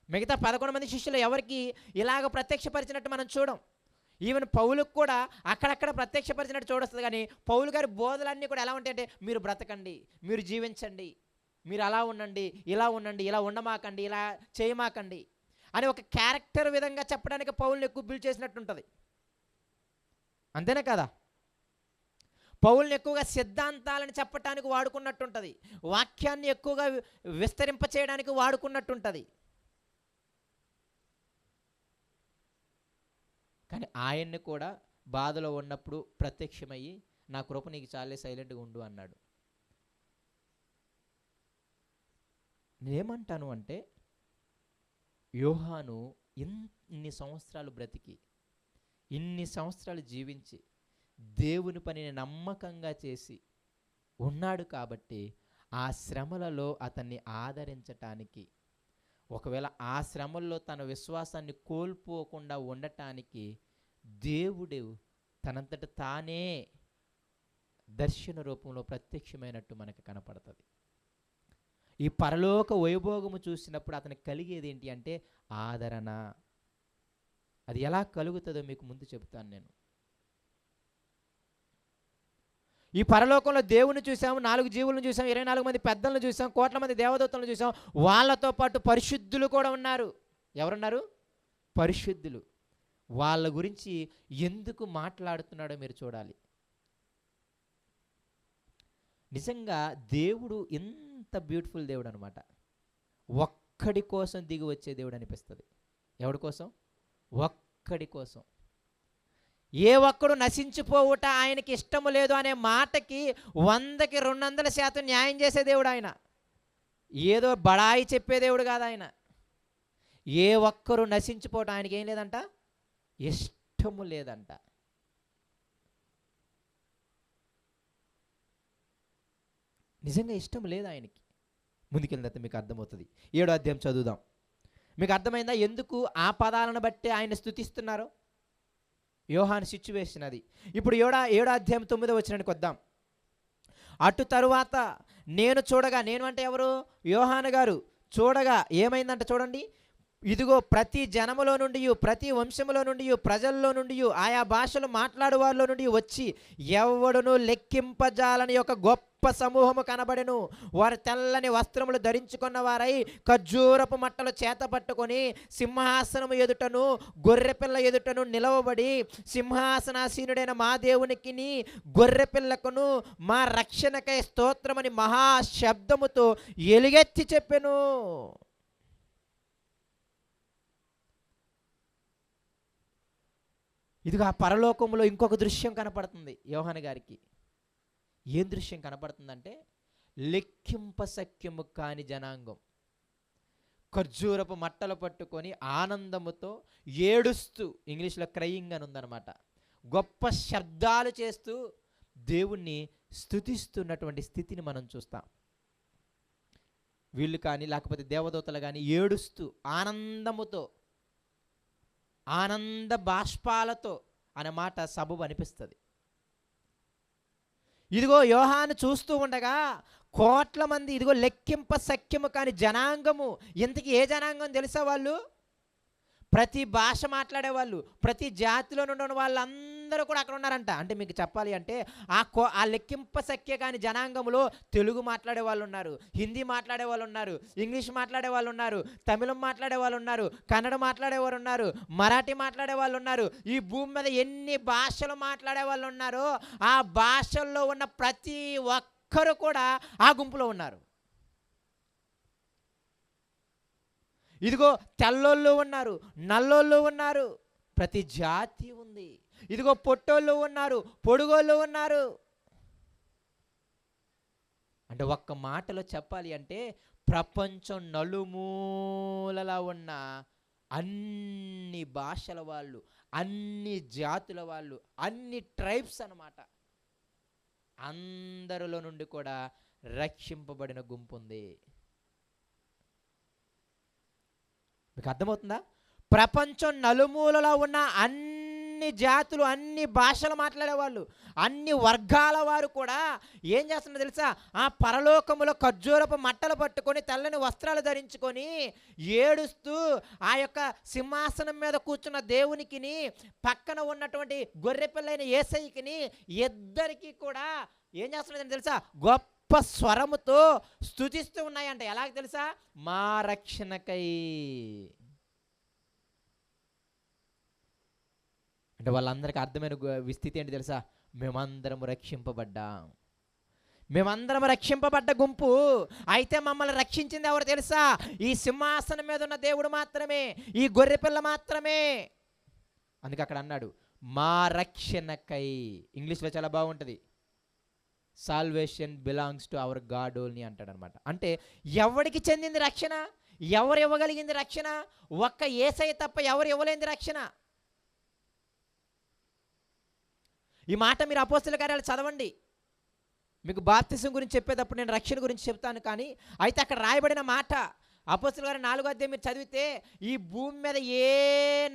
మిగతా 11 మంది శిష్యులు ఎవరికి ఇలాగ ప్రత్యక్షపరిచినట్టు మనం చూడం. ఈవెన్ పౌలుకు కూడా అక్కడక్కడ ప్రత్యక్షపరిచినట్టు చూడొస్తుంది. కానీ పౌలు గారి బోధలన్నీ కూడా ఎలా ఉంటాయంటే మీరు బ్రతకండి, మీరు జీవించండి, మీరు అలా ఉండండి, ఇలా ఉండండి, ఇలా ఉండమాకండి, ఇలా చేయమాకండి అని ఒక క్యారెక్టర్ విధంగా చెప్పడానికి పౌలుని ఎక్కువ బిల్డ్ చేసినట్టుంటుంది. అంతేనా కదా? పౌలుని ఎక్కువగా సిద్ధాంతాలను చెప్పటానికి వాడుకున్నట్టుంటుంది, వాక్యాన్ని ఎక్కువగా విస్తరింపచేయడానికి వాడుకున్నట్టుంటుంది. కానీ ఆయన్ని కూడా బాధలో ఉన్నప్పుడు ప్రత్యక్షమయ్యి నా కృప నీకు చాలే, సైలెంట్గా ఉండు అన్నాడు. నేనేమంటాను అంటే యోహాను ఇన్ని సంవత్సరాలు బ్రతికి, ఇన్ని సంవత్సరాలు జీవించి, దేవుని పనిని నమ్మకంగా చేసి ఉన్నాడు కాబట్టి ఆ శ్రమలలో అతన్ని ఆదరించటానికి, ఒకవేళ ఆ శ్రమల్లో తన విశ్వాసాన్ని కోల్పోకుండా ఉండటానికి దేవుడు తనంతట తానే దర్శన రూపంలో ప్రత్యక్షమైనట్టు మనకు కనపడుతుంది. ఈ పరలోక వైభోగము చూసినప్పుడు అతనికి కలిగేది ఏంటి అంటే ఆదరణ. అది ఎలా కలుగుతుందో మీకు ముందు చెబుతాను నేను. ఈ పరలోకంలో దేవుని చూసాము, 4 జీవులను చూసాం, 24 మంది పెద్దలను చూసాం, కోట్ల మంది దేవదూతలను చూసాం, వాళ్ళతో పాటు పరిశుద్ధులు కూడా ఉన్నారు. ఎవరున్నారు? పరిశుద్ధులు. వాళ్ళ గురించి ఎందుకు మాట్లాడుతున్నాడో మీరు చూడాలి. నిజంగా దేవుడు ఎంత బ్యూటిఫుల్ దేవుడు అనమాట. ఒక్కడి కోసం దిగి వచ్చే దేవుడు అనిపిస్తుంది. ఎవడి కోసం? ఒక్కడి కోసం. ఏ ఒక్కడు నశించిపోవుట ఆయనకి ఇష్టము లేదు అనే మాటకి 100కి 200% న్యాయం చేసే దేవుడు ఆయన. ఏదో బడాయి చెప్పే దేవుడు కాదు ఆయన. ఏ ఒక్కరు నశించిపోవటం ఆయనకి ఏం లేదంట, ఇష్టము లేదంట. నిజంగా ఇష్టం లేదు ఆయనకి. ముందుకెళ్ళిన తర్వాత మీకు అర్థమవుతుంది. 7వ అధ్యాయం చదువుదాం. మీకు అర్థమైందా ఎందుకు ఆ పదాలను బట్టి ఆయన స్తుతిస్తున్నారు? యోహాను సిచ్యువేషన్ అది. ఇప్పుడు 7వ అధ్యాయం 9వ వచనానికి వద్దాం. అటు తరువాత నేను చూడగా, నేను అంటే ఎవరు? యోహాను గారు. చూడగా ఏమైందంట చూడండి. ఇదిగో ప్రతి జనములో నుండి, ప్రతి వంశములో నుండి, ప్రజల్లో నుండి, ఆయా భాషలు మాట్లాడు వారిలో నుండి వచ్చి ఎవడును లెక్కింపజాలని ఒక గొప్ప సమూహము కనబడెను. వారు తెల్లని వస్త్రములు ధరించుకున్న వారై ఖర్జూరపు మట్టలు చేత పట్టుకొని సింహాసనము ఎదుటను గొర్రెపిల్ల ఎదుటను నిలవబడి సింహాసనాసీనుడైన మా దేవునికిని గొర్రెపిల్లకును మా రక్షణకై స్తోత్రమని మహాశబ్దముతో ఎలుగెత్తి చెప్పెను. ఇదిగో ఆ పరలోకంలో ఇంకొక దృశ్యం కనపడుతుంది యోహాను గారికి. ఏం దృశ్యం కనపడుతుందంటే, లెక్కింపశక్యము కాని జనాంగం ఖర్జూరపు మట్టలు పట్టుకొని ఆనందముతో ఏడుస్తూ, ఇంగ్లీష్లో క్రయింగ్ అని ఉందన్నమాట, గొప్ప శబ్దాలు చేస్తూ దేవుణ్ణి స్తుతిస్తున్నటువంటి స్థితిని మనం చూస్తాం. వీళ్ళు కానీ లేకపోతే దేవదూతలు కానీ ఏడుస్తూ ఆనందముతో, ఆనంద బాష్పాలతో అనే మాట సబబు అనిపిస్తుంది. ఇదిగో యోహాను చూస్తూ ఉండగా కోట్ల మంది, ఇదిగో లెక్కింప సఖ్యము కాని జనాంగము. ఇంతకీ ఏ జనాంగం తెలుసా? వాళ్ళు ప్రతి భాష మాట్లాడేవాళ్ళు, ప్రతి జాతిలో నుండి ఉన్న వాళ్ళందరూ కూడా అక్కడ ఉన్నారంట. అంటే మీకు చెప్పాలి అంటే ఆ లెక్కింప సఖ్య కాని జనాంగంలో తెలుగు మాట్లాడే వాళ్ళు ఉన్నారు, హిందీ మాట్లాడే వాళ్ళు ఉన్నారు, ఇంగ్లీష్ మాట్లాడే వాళ్ళు ఉన్నారు, తమిళం మాట్లాడే వాళ్ళు ఉన్నారు, కన్నడ మాట్లాడేవారు ఉన్నారు, మరాఠీ మాట్లాడే వాళ్ళు ఉన్నారు. ఈ భూమి మీద ఎన్ని భాషలు మాట్లాడే వాళ్ళు ఉన్నారో ఆ భాషల్లో ఉన్న ప్రతి ఒక్కరు కూడా ఆ గుంపులో ఉన్నారు. ఇదిగో తెల్లోళ్ళు ఉన్నారు, నల్లోళ్ళు ఉన్నారు, ప్రతి జాతి ఉంది. ఇదిగో పొట్టోళ్ళు ఉన్నారు, పొడుగోళ్ళు ఉన్నారు. అంటే ఒక్క మాటలో చెప్పాలి అంటే ప్రపంచం నలుమూలలా ఉన్న అన్ని భాషల వాళ్ళు, అన్ని జాతుల వాళ్ళు, అన్ని ట్రైబ్స్ అన్నమాట, అందరిలో నుండి కూడా రక్షింపబడిన గుంపు ఉంది. మీకు అర్థమవుతుందా? ప్రపంచం నలుమూలలో ఉన్న అన్ని జాతులు, అన్ని భాషలు మాట్లాడేవాళ్ళు, అన్ని వర్గాల వారు కూడా ఏం చేస్తున్నారు తెలుసా? ఆ పరలోకములో ఖర్జూరపు మట్టలు పట్టుకొని తెల్లని వస్త్రాలు ధరించుకొని ఏడుస్తూ ఆ యొక్క సింహాసనం మీద కూర్చున్న దేవునికిని పక్కన ఉన్నటువంటి గొర్రెపిల్లైన యేసయ్యకిని ఇద్దరికి కూడా ఏం చేస్తున్నారని తెలుసా? గొప్ప స్వరముతో స్తుతిస్తూ ఉన్నాయంట. ఎలాగ తెలుసా? మా రక్షణకై. అంటే వాళ్ళందరికీ అర్థమైన స్థితి ఏంటి తెలుసా? మేమందరము రక్షింపబడ్డాం, మేమందరం రక్షింపబడ్డ గుంపు. అయితే మమ్మల్ని రక్షించింది ఎవరు తెలుసా? ఈ సింహాసనం మీద ఉన్న దేవుడు మాత్రమే, ఈ గొర్రెపిల్ల మాత్రమే. అందుకే అక్కడ అన్నాడు మా రక్షణకై. ఇంగ్లీష్లో చాలా బాగుంటుంది, salvation belongs to our God only అంటాడు అనమాట. అంటే ఎవరికి చెందింది రక్షణ? ఎవరు ఇవ్వగలిగింది రక్షణ? ఒక్క యేసయ్య తప్ప ఎవరు ఇవ్వలేంది రక్షణ. ఈ మాట మీరు అపోస్తల కార్యాలు చదవండి. మీకు బాప్తిసం గురించి చెప్పేటప్పుడు నేను రక్షణ గురించి చెప్తాను. కానీ అయితే అక్కడ రాయబడిన మాట అపోస్తల కార్యాలు 4వ అధ్యాయం మీరు చదివితే ఈ భూమి మీద ఏ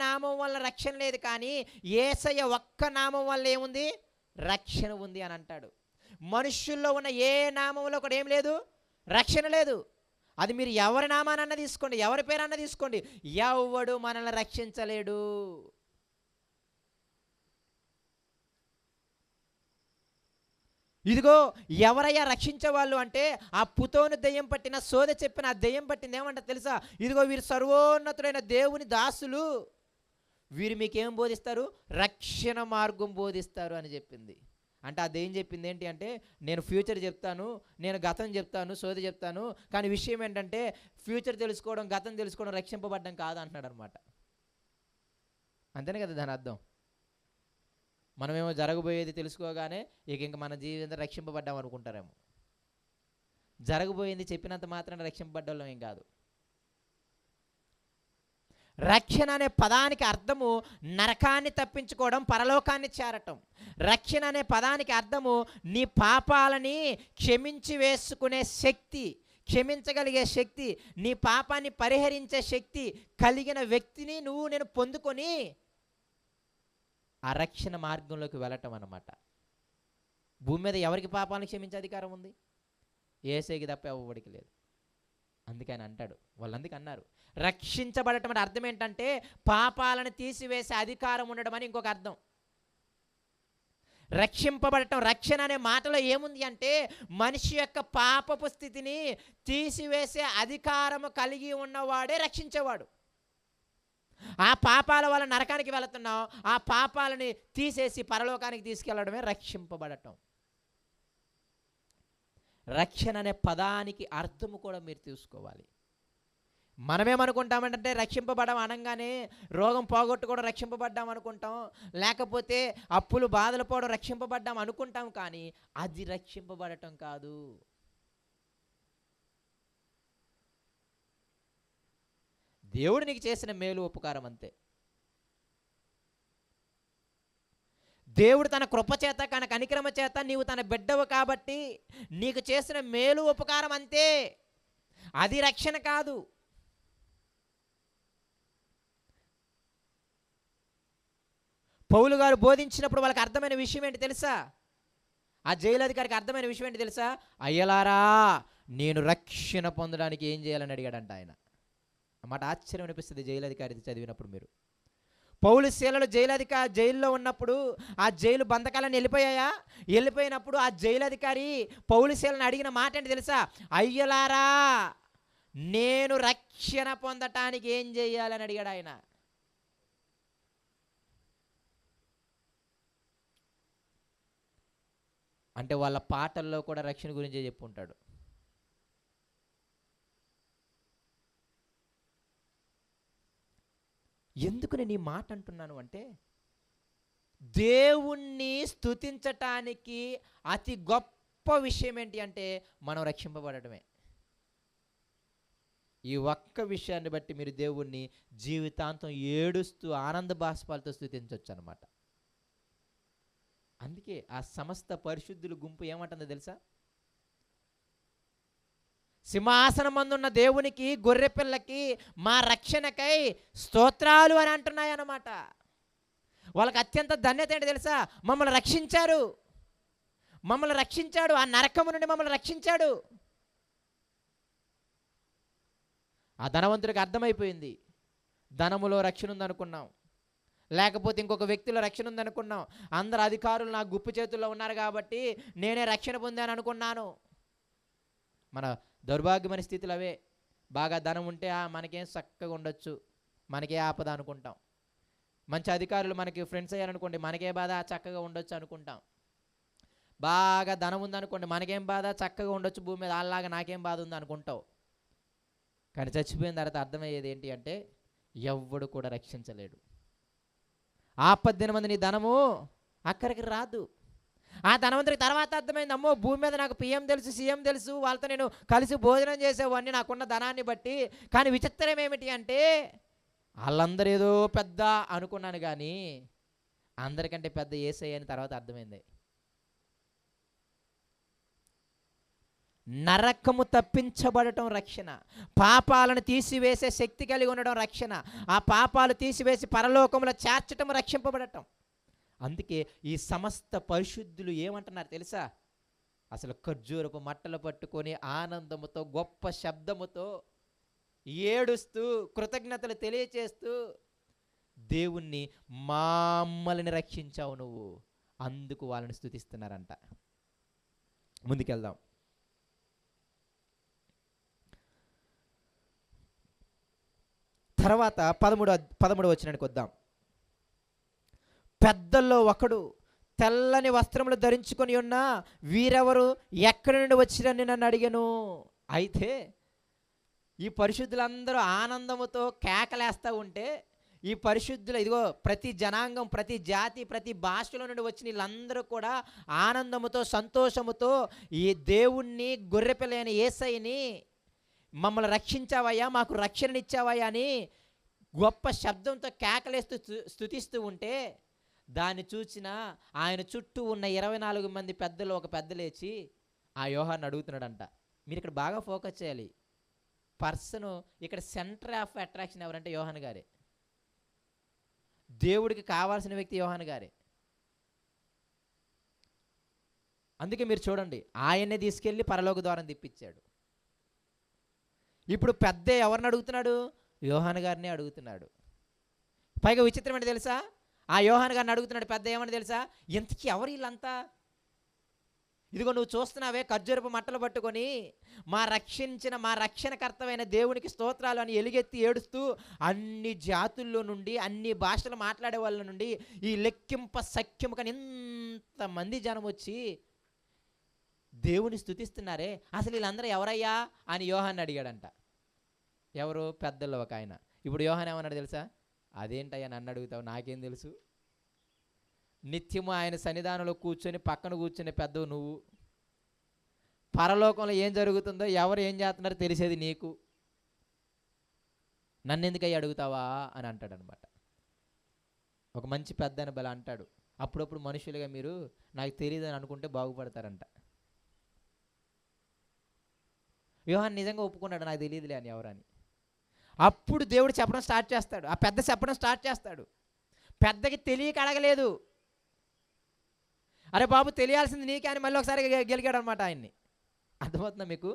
నామం వల్ల రక్షణ లేదు, కానీ యేసయ్య ఒక్క నామం వల్ల ఏముంది? రక్షణ ఉంది అని అంటాడు. మనుష్యుల్లో ఉన్న ఏ నామంలో కూడా ఏం లేదు, రక్షణ లేదు. అది మీరు ఎవరి నామానన్నా తీసుకోండి, ఎవరి పేరన్నా తీసుకోండి, ఎవడు మనల్ని రక్షించలేడు. ఇదిగో ఎవరయ్యా రక్షించేవాళ్ళు అంటే ఆ పుతోను దెయ్యం పట్టిన సోదె చెప్పిన ఆ దెయ్యం పట్టింది ఏమంట తెలుసా? ఇదిగో వీరు సర్వోన్నతుడైన దేవుని దాసులు, వీరు మీకేం బోధిస్తారు? రక్షణ మార్గం బోధిస్తారు అని చెప్పింది. అంటే ఆ దెయ్యం చెప్పింది ఏంటి అంటే, నేను ఫ్యూచర్ చెప్తాను, నేను గతం చెప్తాను, సోది చెప్తాను, కానీ విషయం ఏంటంటే ఫ్యూచర్ తెలుసుకోవడం, గతం తెలుసుకోవడం రక్షింపబడ్డం కాదు అంటున్నాడు అనమాట. అంతేనే కదా దాని అర్థం. మనమేమో జరగబోయేది తెలుసుకోగానే ఇంక మన జీవితం రక్షింపబడ్డాం అనుకుంటారేమో. జరగబోయేది చెప్పినంత మాత్రాన రక్షింపబడ్డం ఏం కాదు. రక్షణ అనే పదానికి అర్థము నరకాన్ని తప్పించుకోవడం, పరలోకాన్ని చేరటం. రక్షణ అనే పదానికి అర్థము నీ పాపాలని క్షమించి వేసుకునే శక్తి, క్షమించగలిగే శక్తి, నీ పాపాన్ని పరిహరించే శక్తి కలిగిన వ్యక్తిని నేను పొందుకొని ఆ రక్షణ మార్గంలోకి వెళ్ళటం అన్నమాట. భూమి మీద ఎవరికి పాపాలను క్షమించే అధికారం ఉంది? యేసుకి తప్ప ఎవరికి లేదు. అందుకని అంటాడు, వాళ్ళందుకు అన్నారు రక్షించబడటం అంటే అర్థం ఏంటంటే పాపాలను తీసివేసే అధికారం ఉండడం అని ఇంకొక అర్థం. రక్షింపబడటం, రక్షణ అనే మాటలో ఏముంది అంటే మనిషి యొక్క పాపపు స్థితిని తీసివేసే అధికారము కలిగి ఉన్నవాడే రక్షించేవాడు. ఆ పాపాల వల్ల నరకానికి వెళుతున్నాం, ఆ పాపాలని తీసేసి పరలోకానికి తీసుకెళ్లడమే రక్షింపబడటం. రక్షణ అనే పదానికి అర్థము కూడా మీరు తీసుకోవాలి. మనమేమనుకుంటామంటే రక్షింపబడం అనగానే రోగం పోగొట్టుకోవడం రక్షింపబడ్డాం అనుకుంటాం, లేకపోతే అప్పులు బాధలు పోవడం రక్షింపబడ్డాం అనుకుంటాం, కానీ అది రక్షింపబడటం కాదు. దేవుడు నీకు చేసిన మేలు ఉపకారం అంతే. దేవుడు తన కృప చేత తన కనికరమ చేత నీవు తన బిడ్డవు కాబట్టి నీకు చేసిన మేలు ఉపకారం అంతే, అది రక్షణ కాదు. పౌలు గారు బోధించినప్పుడు వాళ్ళకి అర్థమైన విషయం ఏంటి తెలుసా? ఆ జైలు అధికారికి అర్థమైన విషయం ఏంటి తెలుసా? అయ్యలారా నేను రక్షణ పొందడానికి ఏం చేయాలని అడిగాడంట ఆయన. అన్నమాట ఆశ్చర్యం అనిపిస్తుంది జైలు అధికారి చదివినప్పుడు. మీరు పౌలు శీలలు జైల్లో ఉన్నప్పుడు ఆ జైలు బంధకాలను వెళ్ళిపోయినప్పుడు ఆ జైలు అధికారి పౌలు శీలను అడిగిన మాట ఏంటి తెలుసా? అయ్యలారా నేను రక్షణ పొందటానికి ఏం చేయాలని అడిగాడు ఆయన. అంటే వాళ్ళ పాటల్లో కూడా రక్షణ గురించే చెప్పుంటాడు. ఎందుకు నేను ఈ మాట అంటున్నాను అంటే దేవుణ్ణి స్తుతించటానికి అతి గొప్ప విషయం ఏంటి అంటే మనం రక్షింపబడటమే. ఈ ఒక్క విషయాన్ని బట్టి మీరు దేవుణ్ణి జీవితాంతం ఏడుస్తూ ఆనంద బాష్పాలతో స్తుతించవచ్చు అన్నమాట. అందుకే ఆ సమస్త పరిశుద్ధుల గుంపు ఏమంటుందో తెలుసా? సింహాసనం మందున్న దేవునికి గొర్రెపిల్లకి మా రక్షణకై స్తోత్రాలు అని అంటున్నాయన్నమాట. వాళ్ళకి అత్యంత ధన్యత ఏంటి తెలుసా? మమ్మల్ని రక్షించాడు, ఆ నరకము నుండి మమ్మల్ని రక్షించాడు. ఆ ధనవంతుడికి అర్థమైపోయింది, ధనములో రక్షణ ఉందనుకున్నాం, లేకపోతే ఇంకొక వ్యక్తిలో రక్షణ ఉందనుకున్నాం, అందరు అధికారులు నా గుప్పు చేతుల్లో ఉన్నారు కాబట్టి నేనే రక్షణ పొందాను అనుకున్నాను. మన దౌర్భాగ్యమైన స్థితులు అవే. బాగా ధనం ఉంటే మనకేం చక్కగా ఉండొచ్చు, మనకే ఆపద అనుకుంటాం. మంచి అధికారులు మనకి ఫ్రెండ్స్ అయ్యారనుకోండి, మనకే బాధ, చక్కగా ఉండొచ్చు అనుకుంటాం. బాగా ధనం ఉందనుకోండి, మనకేం బాధ, చక్కగా ఉండొచ్చు భూమి మీద, అలాగా నాకేం బాధ ఉంది అనుకుంటావు. కానీ చచ్చిపోయిన తర్వాత అర్థమయ్యేది ఏంటి అంటే ఎవ్వడు కూడా రక్షించలేడు. ఆపద్దిన మంది నీ ధనము అక్కడికి రాదు. ఆ ధనవంతుడికి తర్వాత అర్థమైంది, అమ్మో భూమి మీద నాకు పిఎం తెలుసు, సీఎం తెలుసు, వాళ్ళతో నేను కలిసి భోజనం చేసేవాడిని నాకున్న ధనాన్ని బట్టి. కానీ విచిత్రం ఏమిటి అంటే వాళ్ళందరూ ఏదో పెద్ద అనుకున్నాను, కానీ అందరికంటే పెద్ద యేసయ్య అని తర్వాత అర్థమైంది. నరకము తప్పించబడటం రక్షణ, పాపాలను తీసివేసే శక్తి కలిగి ఉండడం రక్షణ, ఆ పాపాలు తీసివేసి పరలోకములో చేర్చటం రక్షింపబడటం. అందుకే ఈ సమస్త పరిశుద్ధులు ఏమంటున్నారు తెలుసా? అసలు ఖర్జూరపు మట్టలు పట్టుకొని ఆనందముతో గొప్ప శబ్దముతో ఏడుస్తూ కృతజ్ఞతలు తెలియచేస్తూ దేవుణ్ణి మమ్మల్ని రక్షించావు నువ్వు, అందుకు వాళ్ళని స్తుతిస్తున్నారంట. ముందుకెళ్దాం. తర్వాత 13వ వచనానికి వద్దాం. పెద్దల్లో ఒకడు తెల్లని వస్త్రములు ధరించుకొని ఉన్న వీరెవరు, ఎక్కడి నుండి వచ్చిరని నన్ను అడిగాను. అయితే ఈ పరిశుద్ధులందరూ ఆనందముతో కేకలేస్తూ ఉంటే, ఈ పరిశుద్ధులు ఇదిగో ప్రతి జనాంగం, ప్రతి జాతి, ప్రతి భాషలో నుండి వచ్చిన వీళ్ళందరూ కూడా ఆనందముతో సంతోషముతో ఈ దేవుణ్ణి గొర్రెపిల్లైన యేసయ్యని మమ్మల్ని రక్షించావయ్యా, మాకు రక్షణనిచ్చావయ్యా అని గొప్ప శబ్దంతో కేకలేస్తూ స్తుతిస్తూ ఉంటే, దాన్ని చూసిన ఆయన చుట్టూ ఉన్న 24 మంది పెద్దలు ఒక పెద్ద లేచి ఆ యోహాన్ని అడుగుతున్నాడంట, మీరు ఇక్కడ బాగా ఫోకస్ చేయాలి. పర్సను ఇక్కడ సెంటర్ ఆఫ్ అట్రాక్షన్ ఎవరంటే యోహాను గారే. దేవుడికి కావాల్సిన వ్యక్తి యోహాను గారే. అందుకే మీరు చూడండి, ఆయన్నే తీసుకెళ్ళి పరలోక ద్వారం తిప్పించాడు. ఇప్పుడు పెద్ద ఎవరిని అడుగుతున్నాడు? యోహాను గారిని అడుగుతున్నాడు. పైగా విచిత్రం ఏంటి తెలుసా? ఆ యోహాను గారిని అడుగుతున్నాడు పెద్ద. ఏమని తెలుసా? ఇంతకీ ఎవరు వీళ్ళంతా? ఇదిగో నువ్వు చూస్తున్నావే ఖర్జూరపు మట్టలు పట్టుకొని మా రక్షణకర్తమైన దేవునికి స్తోత్రాలు అని ఎలుగెత్తి ఏడుస్తూ అన్ని జాతుల్లో నుండి, అన్ని భాషలు మాట్లాడే వాళ్ళ నుండి ఈ లెక్కింప సఖ్యము కానీ ఇంతమంది జనం వచ్చి దేవుని స్తుతిస్తున్నారే, అసలు వీళ్ళందరూ ఎవరయ్యా అని యోహాన్ని అడిగాడంట. ఎవరు? పెద్దల్లో ఒక ఆయన. ఇప్పుడు యోహాన్ ఏమన్నాడు తెలుసా? అదేంటయ్యా నన్ను అడుగుతావు, నాకేం తెలుసు? నిత్యము ఆయన సన్నిధానంలో కూర్చొని పక్కన కూర్చునే పెద్దవు నువ్వు. పరలోకంలో ఏం జరుగుతుందో, ఎవరు ఏం చేస్తున్నారో తెలిసేది నీకు. నన్ను ఎందుకయ్యా అడుగుతావా అని అంటాడనమాట. ఒక మంచి పెద్ద అని బల అంటాడు. అప్పుడప్పుడు మనుషులుగా మీరు నాకు తెలియదు అని అనుకుంటే బాగుపడతారంట. యోహాన్ నిజంగా ఒప్పుకున్నాడు నాకు తెలియదులే అని ఎవరని. అప్పుడు దేవుడు చెప్పడం స్టార్ట్ చేస్తాడు. ఆ పెద్ద చెప్పడం స్టార్ట్ చేస్తాడు. పెద్దకి తెలియక అడగలేదు. అరే బాబు తెలియాల్సింది నీకే అని మళ్ళీ ఒకసారి గెలిగాడు అనమాట ఆయన్ని. అర్థమవుతుందా మీకు?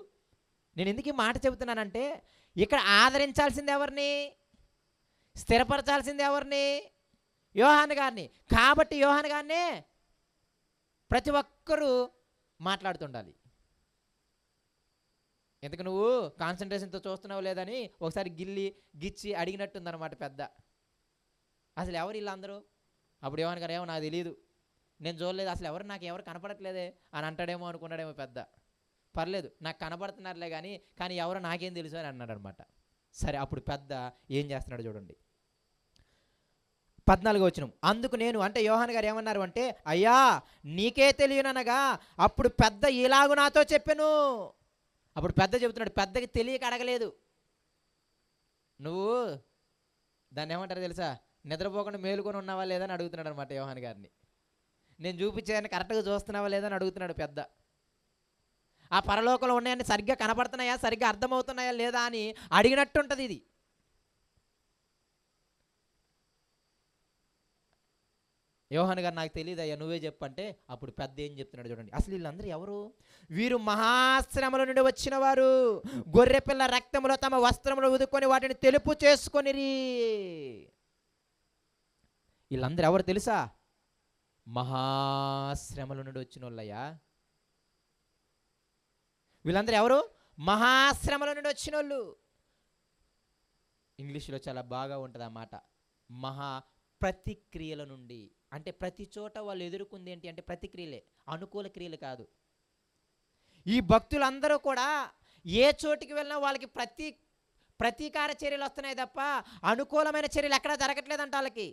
నేను ఎందుకు ఈ మాట చెబుతున్నానంటే, ఇక్కడ ఆదరించాల్సింది ఎవరిని? స్థిరపరచాల్సింది ఎవరిని? యోహాను గారిని. కాబట్టి యోహాను గారినే ప్రతి ఒక్కరూ మాట్లాడుతుండాలి. ఎందుకు నువ్వు కాన్సన్ట్రేషన్తో చూస్తున్నావు లేదని ఒకసారి గిచ్చి అడిగినట్టుందన్నమాట పెద్ద. అసలు ఎవరు వీళ్ళందరూ? అప్పుడు యోహాను గారు ఏమో నాకు తెలియదు, నేను చూడలేదు, అసలు నాకు ఎవరు కనపడట్లేదే అని అంటాడేమో అనుకున్నాడేమో పెద్ద. పర్లేదు నాకు కనపడుతున్నారులే కానీ ఎవరో నాకేం తెలుసు అని అన్నాడు అనమాట. సరే అప్పుడు పెద్ద ఏం చేస్తున్నాడు చూడండి. 14వ వచనం. అందుకు నేను అంటే యోహాను గారు ఏమన్నారు అంటే, అయ్యా నీకే తెలియననగా అప్పుడు పెద్ద ఇలాగు నాతో చెప్పెను. అప్పుడు పెద్ద చెబుతున్నాడు, పెద్దకి తెలియక అడగలేదు. నువ్వు దాన్ని ఏమంటారు తెలుసా? నిద్రపోకుండా మేలుకొని ఉన్నావా లేదా అని అడుగుతున్నాడు అనమాట యోహాను గారిని. నేను చూపించేదాన్ని కరెక్ట్గా చూస్తున్నావా లేదా అని అడుగుతున్నాడు పెద్ద. ఆ పరలోకంలో ఉన్నాయని సరిగ్గా కనపడుతున్నాయా, సరిగ్గా అర్థమవుతున్నాయా లేదా అని అడిగినట్టుంటుంది ఇది. యోహాను గారు నాకు తెలియదు అయ్యా నువ్వే చెప్పంటే అప్పుడు పెద్ద ఏం చెప్తున్నాడు చూడండి. అసలు వీళ్ళందరూ ఎవరు? వీరు మహాశ్రమల నుండి వచ్చిన వారు, గొర్రెపిల్ల రక్తములో తమ వస్త్రములు ఉదుకొని వాటిని తెలుపు చేసుకొనిరి. వీళ్ళందరూ ఎవరు తెలుసా? మహాశ్రమల నుండి వచ్చిన వాళ్ళయ్యా. వీళ్ళందరూ ఎవరు? మహాశ్రమల నుండి వచ్చిన వాళ్ళు. ఇంగ్లీష్లో చాలా బాగా ఉంటుంది ఆ మాట, మహా ప్రతిక్రియల నుండి. అంటే ప్రతి చోట వాళ్ళు ఎదుర్కొంది ఏంటి అంటే ప్రతిక్రియలే, అనుకూల క్రియలు కాదు. ఈ భక్తులందరూ కూడా ఏ చోటికి వెళ్ళినా వాళ్ళకి ప్రతీకార చర్యలు వస్తున్నాయి తప్ప అనుకూలమైన చర్యలు ఎక్కడా జరగట్లేదంట వాళ్ళకి.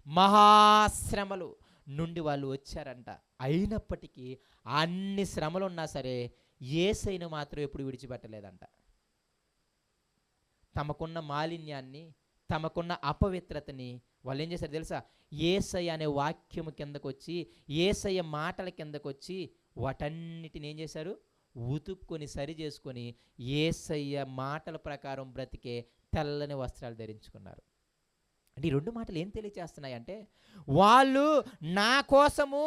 మహాశ్రమలు నుండి వాళ్ళు వచ్చారంట. అయినప్పటికీ అన్ని శ్రమలు ఉన్నా సరే యేసయ్యను మాత్రం ఎప్పుడు విడిచిపెట్టలేదంట. తమకున్న మాలిన్యాన్ని, తమకున్న అపవిత్రతని వాళ్ళు ఏం చేశారు తెలుసా? యేసయ్య అనే వాక్యము కిందకు వచ్చి, యేసయ్య మాటల కిందకు వచ్చి వాటన్నిటిని ఏం చేశారు? ఉతుక్కొని సరి చేసుకొని యేసయ్య మాటల ప్రకారం బ్రతికే తెల్లని వస్త్రాలు ధరించుకున్నారు. అంటే ఈ రెండు మాటలు ఏం తెలియచేస్తున్నాయి అంటే, వాళ్ళు నా కోసము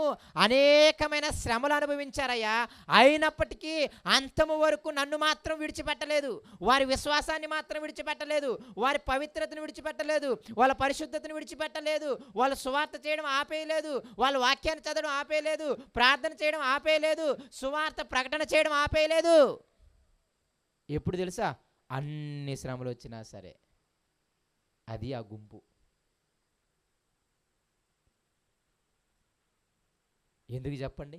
అనేకమైన శ్రమలు అనుభవించారయ్యా, అయినప్పటికీ అంతము వరకు నన్ను మాత్రం విడిచిపెట్టలేదు. వారి విశ్వాసాన్ని మాత్రం విడిచిపెట్టలేదు, వారి పవిత్రతను విడిచిపెట్టలేదు, వాళ్ళ పరిశుద్ధతను విడిచిపెట్టలేదు, వాళ్ళు సువార్త చేయడం ఆపేయలేదు, వాళ్ళ వాక్యాన్ని చదవడం ఆపేయలేదు, ప్రార్థన చేయడం ఆపేయలేదు, సువార్త ప్రకటన చేయడం ఆపేయలేదు. ఎప్పుడు తెలుసా? అన్ని శ్రమలు వచ్చినా సరే. అది ఆ గుంపు. ఎందుకు చెప్పండి?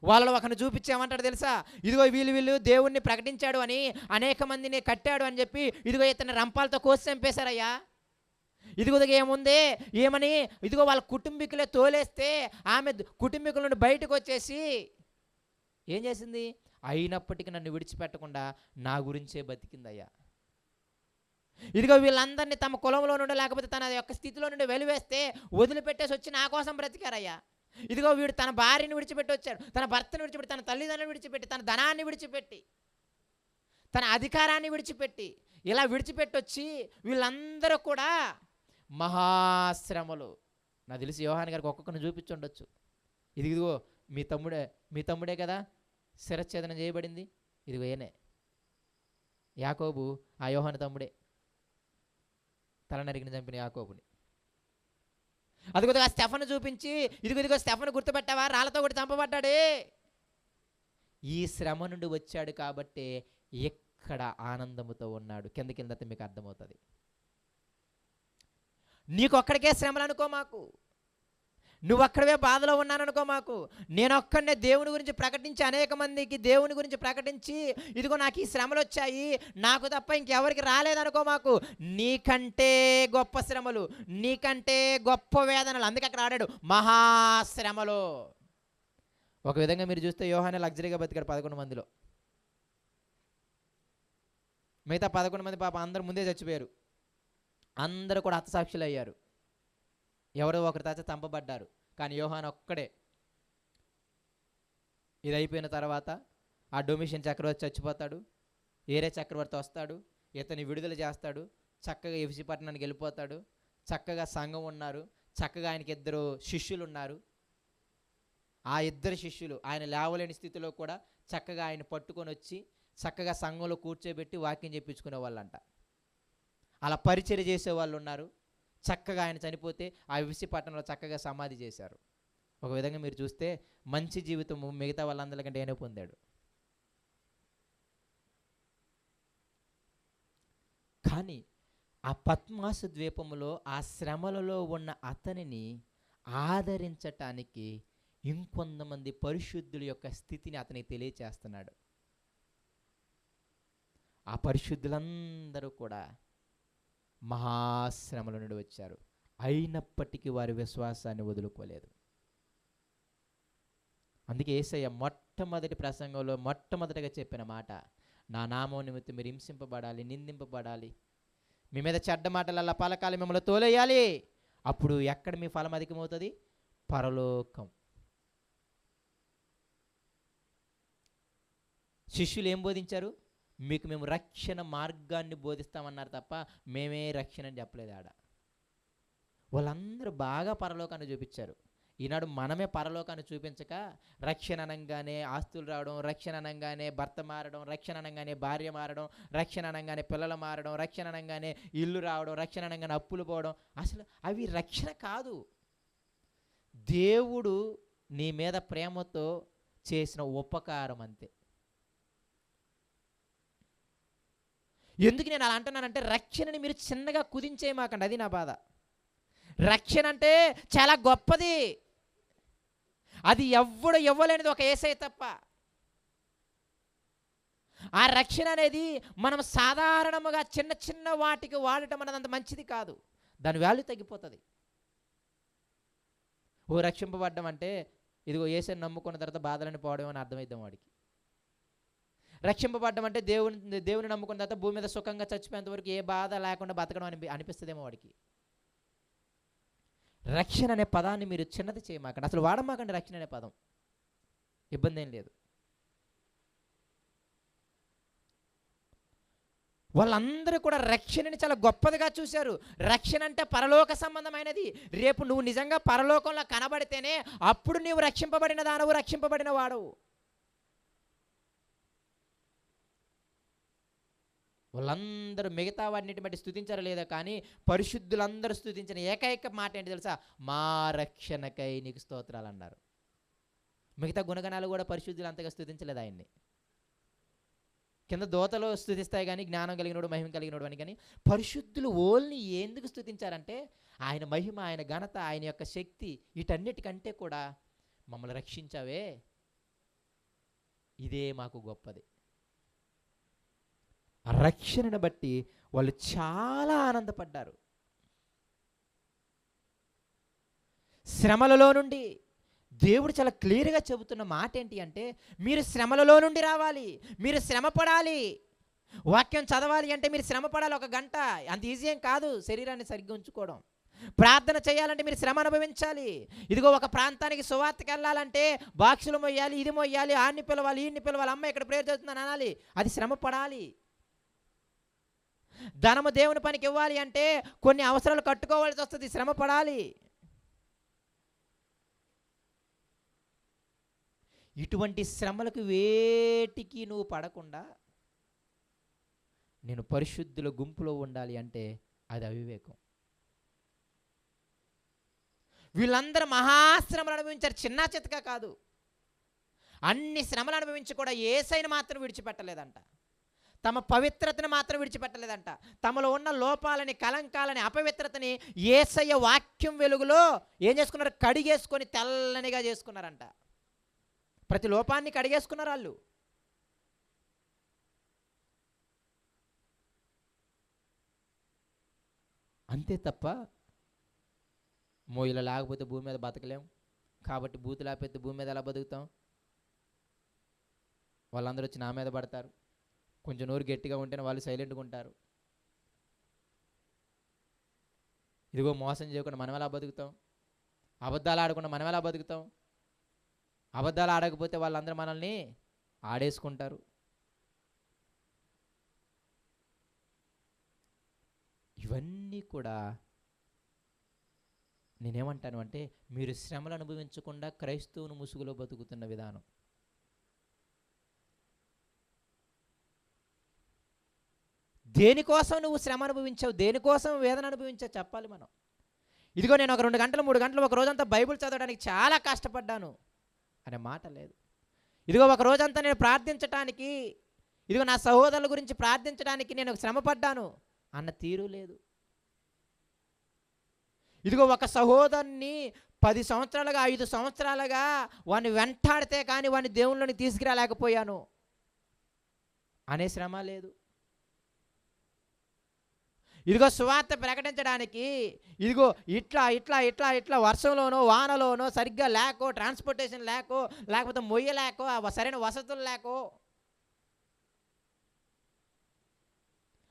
వాళ్ళలో ఒకరిని చూపించామంటాడు తెలుసా? ఇదిగో వీళ్ళు దేవుణ్ణి ప్రకటించాడు అని, అనేక మందిని కట్టాడు అని చెప్పి, ఇదిగో ఇతని రంపాలతో కోసి చంపేశారయ్యా. ఇదిగో ఏముంది ఏమని, ఇదిగో వాళ్ళ కుటుంబీకులే తోలేస్తే ఆమె కుటుంబీకుల నుండి బయటకు వచ్చేసి ఏం చేసింది? అయినప్పటికీ నన్ను విడిచిపెట్టకుండా నా గురించే బతికిందయ్యా. ఇదిగో వీళ్ళందరినీ తమ కులంలో నుండి లేకపోతే తన యొక్క స్థితిలో నుండి వెలివేస్తే వదిలిపెట్టేసి వచ్చి నా కోసం బ్రతికారయ్యా. ఇదిగో వీడు తన భార్యను విడిచిపెట్టి వచ్చాడు, తన భర్తను విడిచిపెట్టి, తన తల్లిదండ్రులను విడిచిపెట్టి, తన ధనాన్ని విడిచిపెట్టి, తన అధికారాన్ని విడిచిపెట్టి, ఇలా విడిచిపెట్టి వచ్చి వీళ్ళందరూ కూడా మహాశ్రమలు. నాకు తెలిసి యోహాను గారికి ఒక్కొక్కరిని చూపించుండొచ్చు. ఇదిగో మీ తమ్ముడే కదా శిరచ్ఛేదనం చేయబడింది, ఇదిగో ఏనే యాకోబు, ఆ యోహాను తమ్ముడే, తల నరికిన చంపిన యాకోబుని. అదిగో ఆ స్టెఫను చూపించి, ఇదిగో స్టెఫను గుర్తుపెట్టావా, రాళ్ళతో కూడా చంపబడ్డాడే. ఈ శ్రమ నుండి వచ్చాడు కాబట్టి ఎక్కడ ఆనందముతో ఉన్నాడు. కింద మీకు అర్థమవుతుంది. నీకు ఒక్కడికే శ్రమలు అనుకో మాకు, నువ్వు అక్కడవే బాధలో ఉన్నాననుకో మాకు. నేను ఒక్కడనే దేవుని గురించి ప్రకటించి, అనేక మందికి దేవుని గురించి ప్రకటించి, ఇదిగో నాకు ఈ శ్రమలు వచ్చాయి, నాకు తప్ప ఇంకెవరికి రాలేదనుకో మాకు. నీకంటే గొప్ప శ్రమలు, నీకంటే గొప్ప వేదనలు. అందుకే అక్కడ ఆడాడు మహాశ్రమలు. ఒక విధంగా మీరు చూస్తే యోహానే లగ్జరీగా బతికాడు 11 మందిలో. మిగతా 11 మంది పాప అందరూ ముందే చచ్చిపోయారు. అందరూ కూడా హతసాక్షులు అయ్యారు. ఎవరో ఒకరి తాచ చంపబడ్డారు. కానీ యోహాను ఒక్కడే. ఇది అయిపోయిన తర్వాత ఆ డొమిషన్ చక్రవర్తి చచ్చిపోతాడు, ఏరే చక్రవర్తి వస్తాడు, ఇతని విడుదల చేస్తాడు, చక్కగా ఎఫ్సి పట్టణానికి వెళ్ళిపోతాడు. చక్కగా సంఘం ఉన్నారు, చక్కగా ఆయనకి 2 శిష్యులు ఉన్నారు. ఆ 2 శిష్యులు ఆయన లేవలేని స్థితిలో కూడా చక్కగా ఆయన పట్టుకొని వచ్చి చక్కగా సంఘంలో కూర్చోబెట్టి వాక్యం చెప్పించుకునే వాళ్ళంట. అలా పరిచర్య చేసే వాళ్ళు ఉన్నారు. చక్కగా ఆయన చనిపోతే ఆ ఎఫ్సి పట్టణంలో చక్కగా సమాధి చేశారు. ఒక విధంగా మీరు చూస్తే మంచి జీవితం మిగతా వాళ్ళందరికంటే ఆయనే పొందాడు. కానీ ఆ పద్మాసు ద్వీపములో ఆ శ్రమలలో ఉన్న అతనిని ఆదరించటానికి ఇంకొంతమంది పరిశుద్ధుల యొక్క స్థితిని అతనికి తెలియచేస్తున్నాడు. ఆ పరిశుద్ధులందరూ కూడా మహాశ్రమల నుండి వచ్చారు, అయినప్పటికీ వారి విశ్వాసాన్ని వదులుకోలేదు. అందుకే యేసయ్య మొట్టమొదటి ప్రసంగంలో మొట్టమొదటిగా చెప్పిన మాట, నా నామం నిమిత్తం మీరు హింసింపబడాలి, నిందింపబడాలి, మీ మీద చెడ్డ మాటలల్లా పలకాలి, మిమ్మల్ని తోలేయాలి. అప్పుడు ఎక్కడ మీ ఫలం అధికమవుతుంది? పరలోకం. శిష్యులు ఏం బోధించారు? మీకు మేము రక్షణ మార్గాన్ని బోధిస్తామన్నారు తప్ప మేమే రక్షణ అని చెప్పలేదు. ఆడ వాళ్ళందరూ బాగా పరలోకాన్ని చూపించారు. ఈనాడు మనమే పరలోకాన్ని చూపించక రక్షణ అనగానే ఆస్తులు రావడం, రక్షణ అనగానే భర్త మారడం, రక్షణ అనగానే భార్య మారడం, రక్షణ అనగానే పిల్లలు మారడం, రక్షణ అనగానే ఇల్లు రావడం, రక్షణ అనగానే అప్పులు పోవడం. అసలు అవి రక్షణ కాదు. దేవుడు నీ మీద ప్రేమతో చేసిన ఉపకారం అంతే. ఎందుకు నేను అలా అంటున్నానంటే, రక్షణని మీరు చిన్నగా కుదించేయమాకండి. అది నా బాధ. రక్షణ అంటే చాలా గొప్పది. అది ఎవ్వడు ఇవ్వలేనిది ఒక యేసయ్య తప్ప. ఆ రక్షణ అనేది మనం సాధారణముగా చిన్న చిన్న వాటికి వాడటం అనేది అంత మంచిది కాదు. దాని వాల్యూ తగ్గిపోతుంది. ఓ రక్షింపబడ్డం అంటే ఇదిగో యేసయ్యని నమ్ముకున్న తర్వాత బాధలని పోవడం అని అర్థమైద్దాం వాడికి. రక్షింపబడ్డం అంటే దేవుని నమ్ముకున్న తర్వాత భూమి మీద సుఖంగా చచ్చిపోయేంత వరకు ఏ బాధ లేకుండా బతకడం అనిపిస్తుందేమో వాడికి. రక్షణ అనే పదాన్ని మీరు చిన్నది చేయమాకండి, అసలు వాడమాకండి. రక్షణ అనే పదం ఇబ్బంది ఏం లేదు. వాళ్ళందరూ కూడా రక్షణని చాలా గొప్పదిగా చూశారు. రక్షణ అంటే పరలోక సంబంధమైనది. రేపు నువ్వు నిజంగా పరలోకంలో కనబడితేనే అప్పుడు నీవు రక్షింపబడిన దానవు, రక్షింపబడిన వాడవు. వాళ్ళందరూ మిగతా వాటిని బట్టి స్తుతించారో లేదో కానీ పరిశుద్ధులందరూ స్తుతించిన ఏకైక మాట ఏంటి తెలుసా? మా రక్షణకై నీకు స్తోత్రాలు అన్నారు. మిగతా గుణగణాలు కూడా పరిశుద్ధులు అంతగా స్తుతించలేదు ఆయన్ని. కింద దోతలో స్తుతిస్తాయి కానీ జ్ఞానం కలిగినోడు, మహిమ కలిగినోడు అని. కానీ పరిశుద్ధులు ఓల్ని ఎందుకు స్తుతించారంటే ఆయన మహిమ, ఆయన ఘనత, ఆయన యొక్క శక్తి, వీటన్నిటికంటే కూడా మమ్మల్ని రక్షించావే, ఇదే మాకు గొప్పది. ఆ రక్షణను బట్టి వాళ్ళు చాలా ఆనందపడ్డారు. శ్రమలలో నుండి దేవుడు చాలా క్లియర్గా చెబుతున్న మాట ఏంటి అంటే, మీరు శ్రమలలో నుండి రావాలి, మీరు శ్రమ పడాలి. వాక్యం చదవాలి అంటే మీరు శ్రమ పడాలి. 1 గంట అంత ఈజీ ఏం కాదు శరీరాన్ని సరిగ్గా ఉంచుకోవడం. ప్రార్థన చేయాలంటే మీరు శ్రమ అనుభవించాలి. ఇదిగో ఒక ప్రాంతానికి సువార్తకి వెళ్ళాలంటే బాక్సులు మొయ్యాలి, ఇది మొయ్యాలి, ఆడిని పిలవాలి, ఈయన్ని పిలవాలి, అమ్మ ఇక్కడ ప్రేయర్ చేస్తుందని అనాలి. అది శ్రమ పడాలి. ధనము దేవుని పనికి ఇవ్వాలి అంటే కొన్ని అవసరాలు కట్టుకోవాల్సి వస్తుంది, శ్రమ పడాలి. ఇటువంటి శ్రమలకు వేటికి నువ్వు పడకుండా నేను పరిశుద్ధుల గుంపులో ఉండాలి అంటే అది అవివేకం. వీళ్ళందరూ మహాశ్రమలు అనుభవించారు, చిన్న చితక కాదు. అన్ని శ్రమలు అనుభవించి కూడా యేసయ్యను మాత్రం విడిచిపెట్టలేదంట. తమ పవిత్రతను మాత్రం విడిచిపెట్టలేదంట. తమలో ఉన్న లోపాలని, కలంకాలని, అపవిత్రతని యేసయ్య వాక్యం వెలుగులో ఏం చేసుకున్నారు? కడిగేసుకొని తెల్లనిగా చేసుకున్నారంట. ప్రతి లోపాన్ని కడిగేసుకున్నారు వాళ్ళు. అంతే తప్ప ఇలా లేకపోతే భూమి మీద బతకలేం, కాబట్టి బూతు లేకపోతే భూమి మీద ఎలా బతుకుతాం, వాళ్ళందరూ వచ్చి నా మీద పడతారు, కొంచెం నోరు గట్టిగా ఉంటేనే వాళ్ళు సైలెంట్గా ఉంటారు, ఇదిగో మోసం చేయకుండా మనం ఎలా బతుకుతాం, అబద్ధాలు ఆడకుండా మనం ఎలా బతుకుతాం, అబద్ధాలు ఆడకపోతే వాళ్ళందరూ మనల్ని ఆడేసుకుంటారు. ఇవన్నీ కూడా నేనేమంటాను అంటే మీరు శ్రమలు అనుభవించకుండా క్రైస్తవుని ముసుగులో బతుకుతున్న విధానం. దేనికోసం నువ్వు శ్రమ అనుభవించావు, దేనికోసం వేదన అనుభవించావు చెప్పాలి మనం. ఇదిగో నేను ఒక 2 గంటలు 3 గంటలు ఒక రోజంతా బైబిల్ చదవడానికి చాలా కష్టపడ్డాను అనే మాట లేదు. ఇదిగో ఒక రోజంతా నేను ప్రార్థించటానికి, ఇదిగో నా సహోదరుల గురించి ప్రార్థించడానికి నేను శ్రమపడ్డాను అన్న తీరు లేదు. ఇదిగో ఒక సహోదరుని 10 సంవత్సరాలుగా 5 సంవత్సరాలుగా వాడిని వెంటాడితే కానీ వాడిని దేవుళ్ళని తీసుకురాలేకపోయాను అనే శ్రమ లేదు. ఇదిగో సువార్త ప్రకటించడానికి ఇదిగో ఇట్లా ఇట్లా ఇట్లా ఇట్లా వర్షంలోనో వానలోనో సరిగ్గా లేకో, ట్రాన్స్పోర్టేషన్ లేకో, లేకపోతే మొయ్యలేకో, సరైన వసతులు లేకో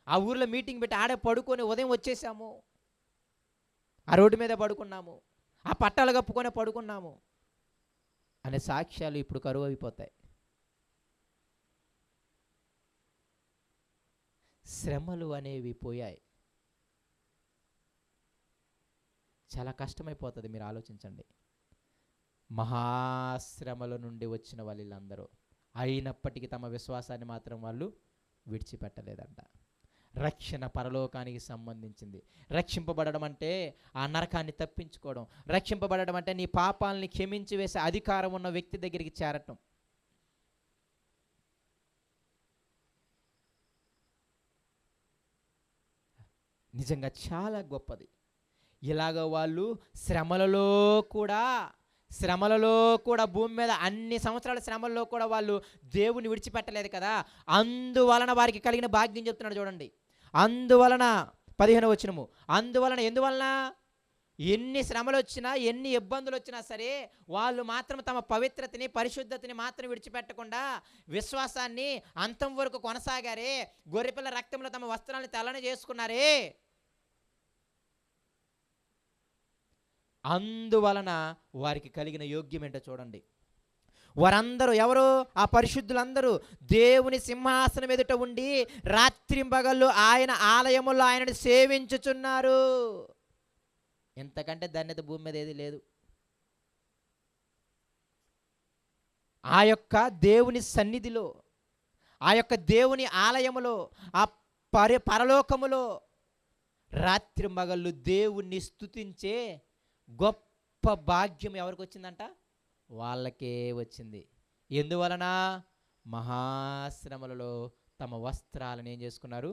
ఆ ఊర్లో మీటింగ్ పెట్టి ఆడే పడుకొని ఉదయం వచ్చేసాము, ఆ రోడ్డు మీద పడుకున్నాము, ఆ పట్టాలు కప్పుకొని పడుకున్నాము అనే సాక్ష్యాలు ఇప్పుడు కరువు అయిపోతాయి. శ్రమలు అనేవి పోయాయి. చాలా కష్టమైపోతుంది. మీరు ఆలోచించండి, మహాశ్రమల నుండి వచ్చిన వాళ్ళందరూ అయినప్పటికీ తమ విశ్వాసాన్ని మాత్రం వాళ్ళు విడిచిపెట్టలేదంట. రక్షణ పరలోకానికి సంబంధించింది. రక్షింపబడడం అంటే ఆ నరకాన్ని తప్పించుకోవడం. రక్షింపబడడం అంటే నీ పాపాలని క్షమించి వేసే అధికారం ఉన్న వ్యక్తి దగ్గరికి చేరటం. నిజంగా చాలా గొప్పది. ఇలాగ వాళ్ళు శ్రమలలో కూడా భూమి మీద అన్ని సంవత్సరాల శ్రమల్లో కూడా వాళ్ళు దేవుని విడిచిపెట్టలేదు కదా. అందువలన వారికి కలిగిన భాగ్యం చెప్తున్నాడు చూడండి. అందువలన 15వ వచనము, అందువలన ఎందువలన ఎన్ని శ్రమలు వచ్చినా ఎన్ని ఇబ్బందులు వచ్చినా సరే వాళ్ళు మాత్రం తమ పవిత్రతని పరిశుద్ధతని మాత్రం విడిచిపెట్టకుండా విశ్వాసాన్ని అంతం వరకు కొనసాగారే. గొర్రెపిల్ల రక్తంలో తమ వస్త్రాలను తెల్లని చేసుకున్నారే. అందువలన వారికి కలిగిన యోగ్యం ఏంటో చూడండి. వారందరూ ఎవరు? ఆ పరిశుద్ధులందరూ దేవుని సింహాసనం ఎదుట ఉండి రాత్రింబగళ్ళు ఆయన ఆలయములో ఆయనను సేవించుచున్నారు. ఎంతకంటే ధన్యత భూమి మీద ఏది లేదు. ఆ యొక్క దేవుని సన్నిధిలో, ఆ యొక్క దేవుని ఆలయములో, ఆ పరలోకములో రాత్రింబగళ్ళు దేవుణ్ణి స్తుతించే గొప్ప భాగ్యం ఎవరికి వచ్చిందంట? వాళ్ళకే వచ్చింది. ఎందువలన? మహాశ్రమలలో తమ వస్త్రాలను ఏం చేసుకున్నారు?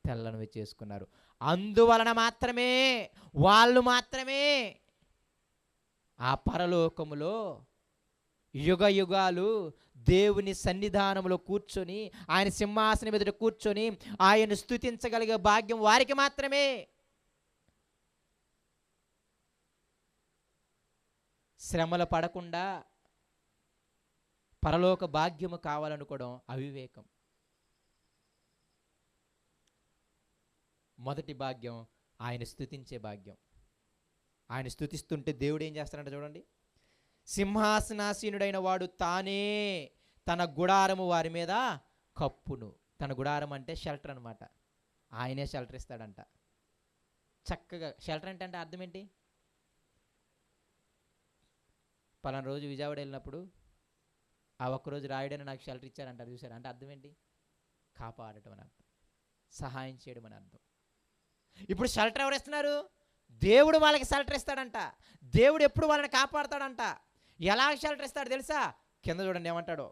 తెల్లనివి చేసుకున్నారు. అందువలన మాత్రమే వాళ్ళు మాత్రమే ఆ పరలోకములో యుగ యుగాలు దేవుని సన్నిధానంలో కూర్చొని, ఆయన సింహాసనం ఎదుట కూర్చొని ఆయన స్తుతించగలిగే భాగ్యం వారికి మాత్రమే. శ్రమలు పడకుండా పరలోక భాగ్యము కావాలనుకోవడం అవివేకం. మొదటి భాగ్యం ఆయన స్తుతించే భాగ్యం. ఆయన స్తుతిస్తుంటే దేవుడు ఏం చేస్తాడంటే చూడండి, సింహాసనాసీనుడైన వాడు తానే తన గుడారము వారి మీద కప్పును. తన గుడారం అంటే షెల్టర్ అనమాట. ఆయనే షెల్టర్ ఇస్తాడంట. చక్కగా షెల్టర్ అంటే అర్థం ఏంటి? పలానా రోజు విజయవాడ వెళ్ళినప్పుడు ఆ ఒక్కరోజు రాయుడని నాకు షెల్టర్ ఇచ్చారంటారు చూసారు. అంటే అర్థం ఏంటి? కాపాడటం అని అర్థం, సహాయం చేయడం అని అర్థం. ఇప్పుడు షెల్టర్ ఎవరు ఇస్తున్నారు? దేవుడు వాళ్ళకి షెల్టర్ ఇస్తాడంట. దేవుడు ఎప్పుడు వాళ్ళని కాపాడతాడంట. ఎలా షెల్టర్ ఇస్తాడు తెలుసా? కింద చూడండి ఏమంటాడో,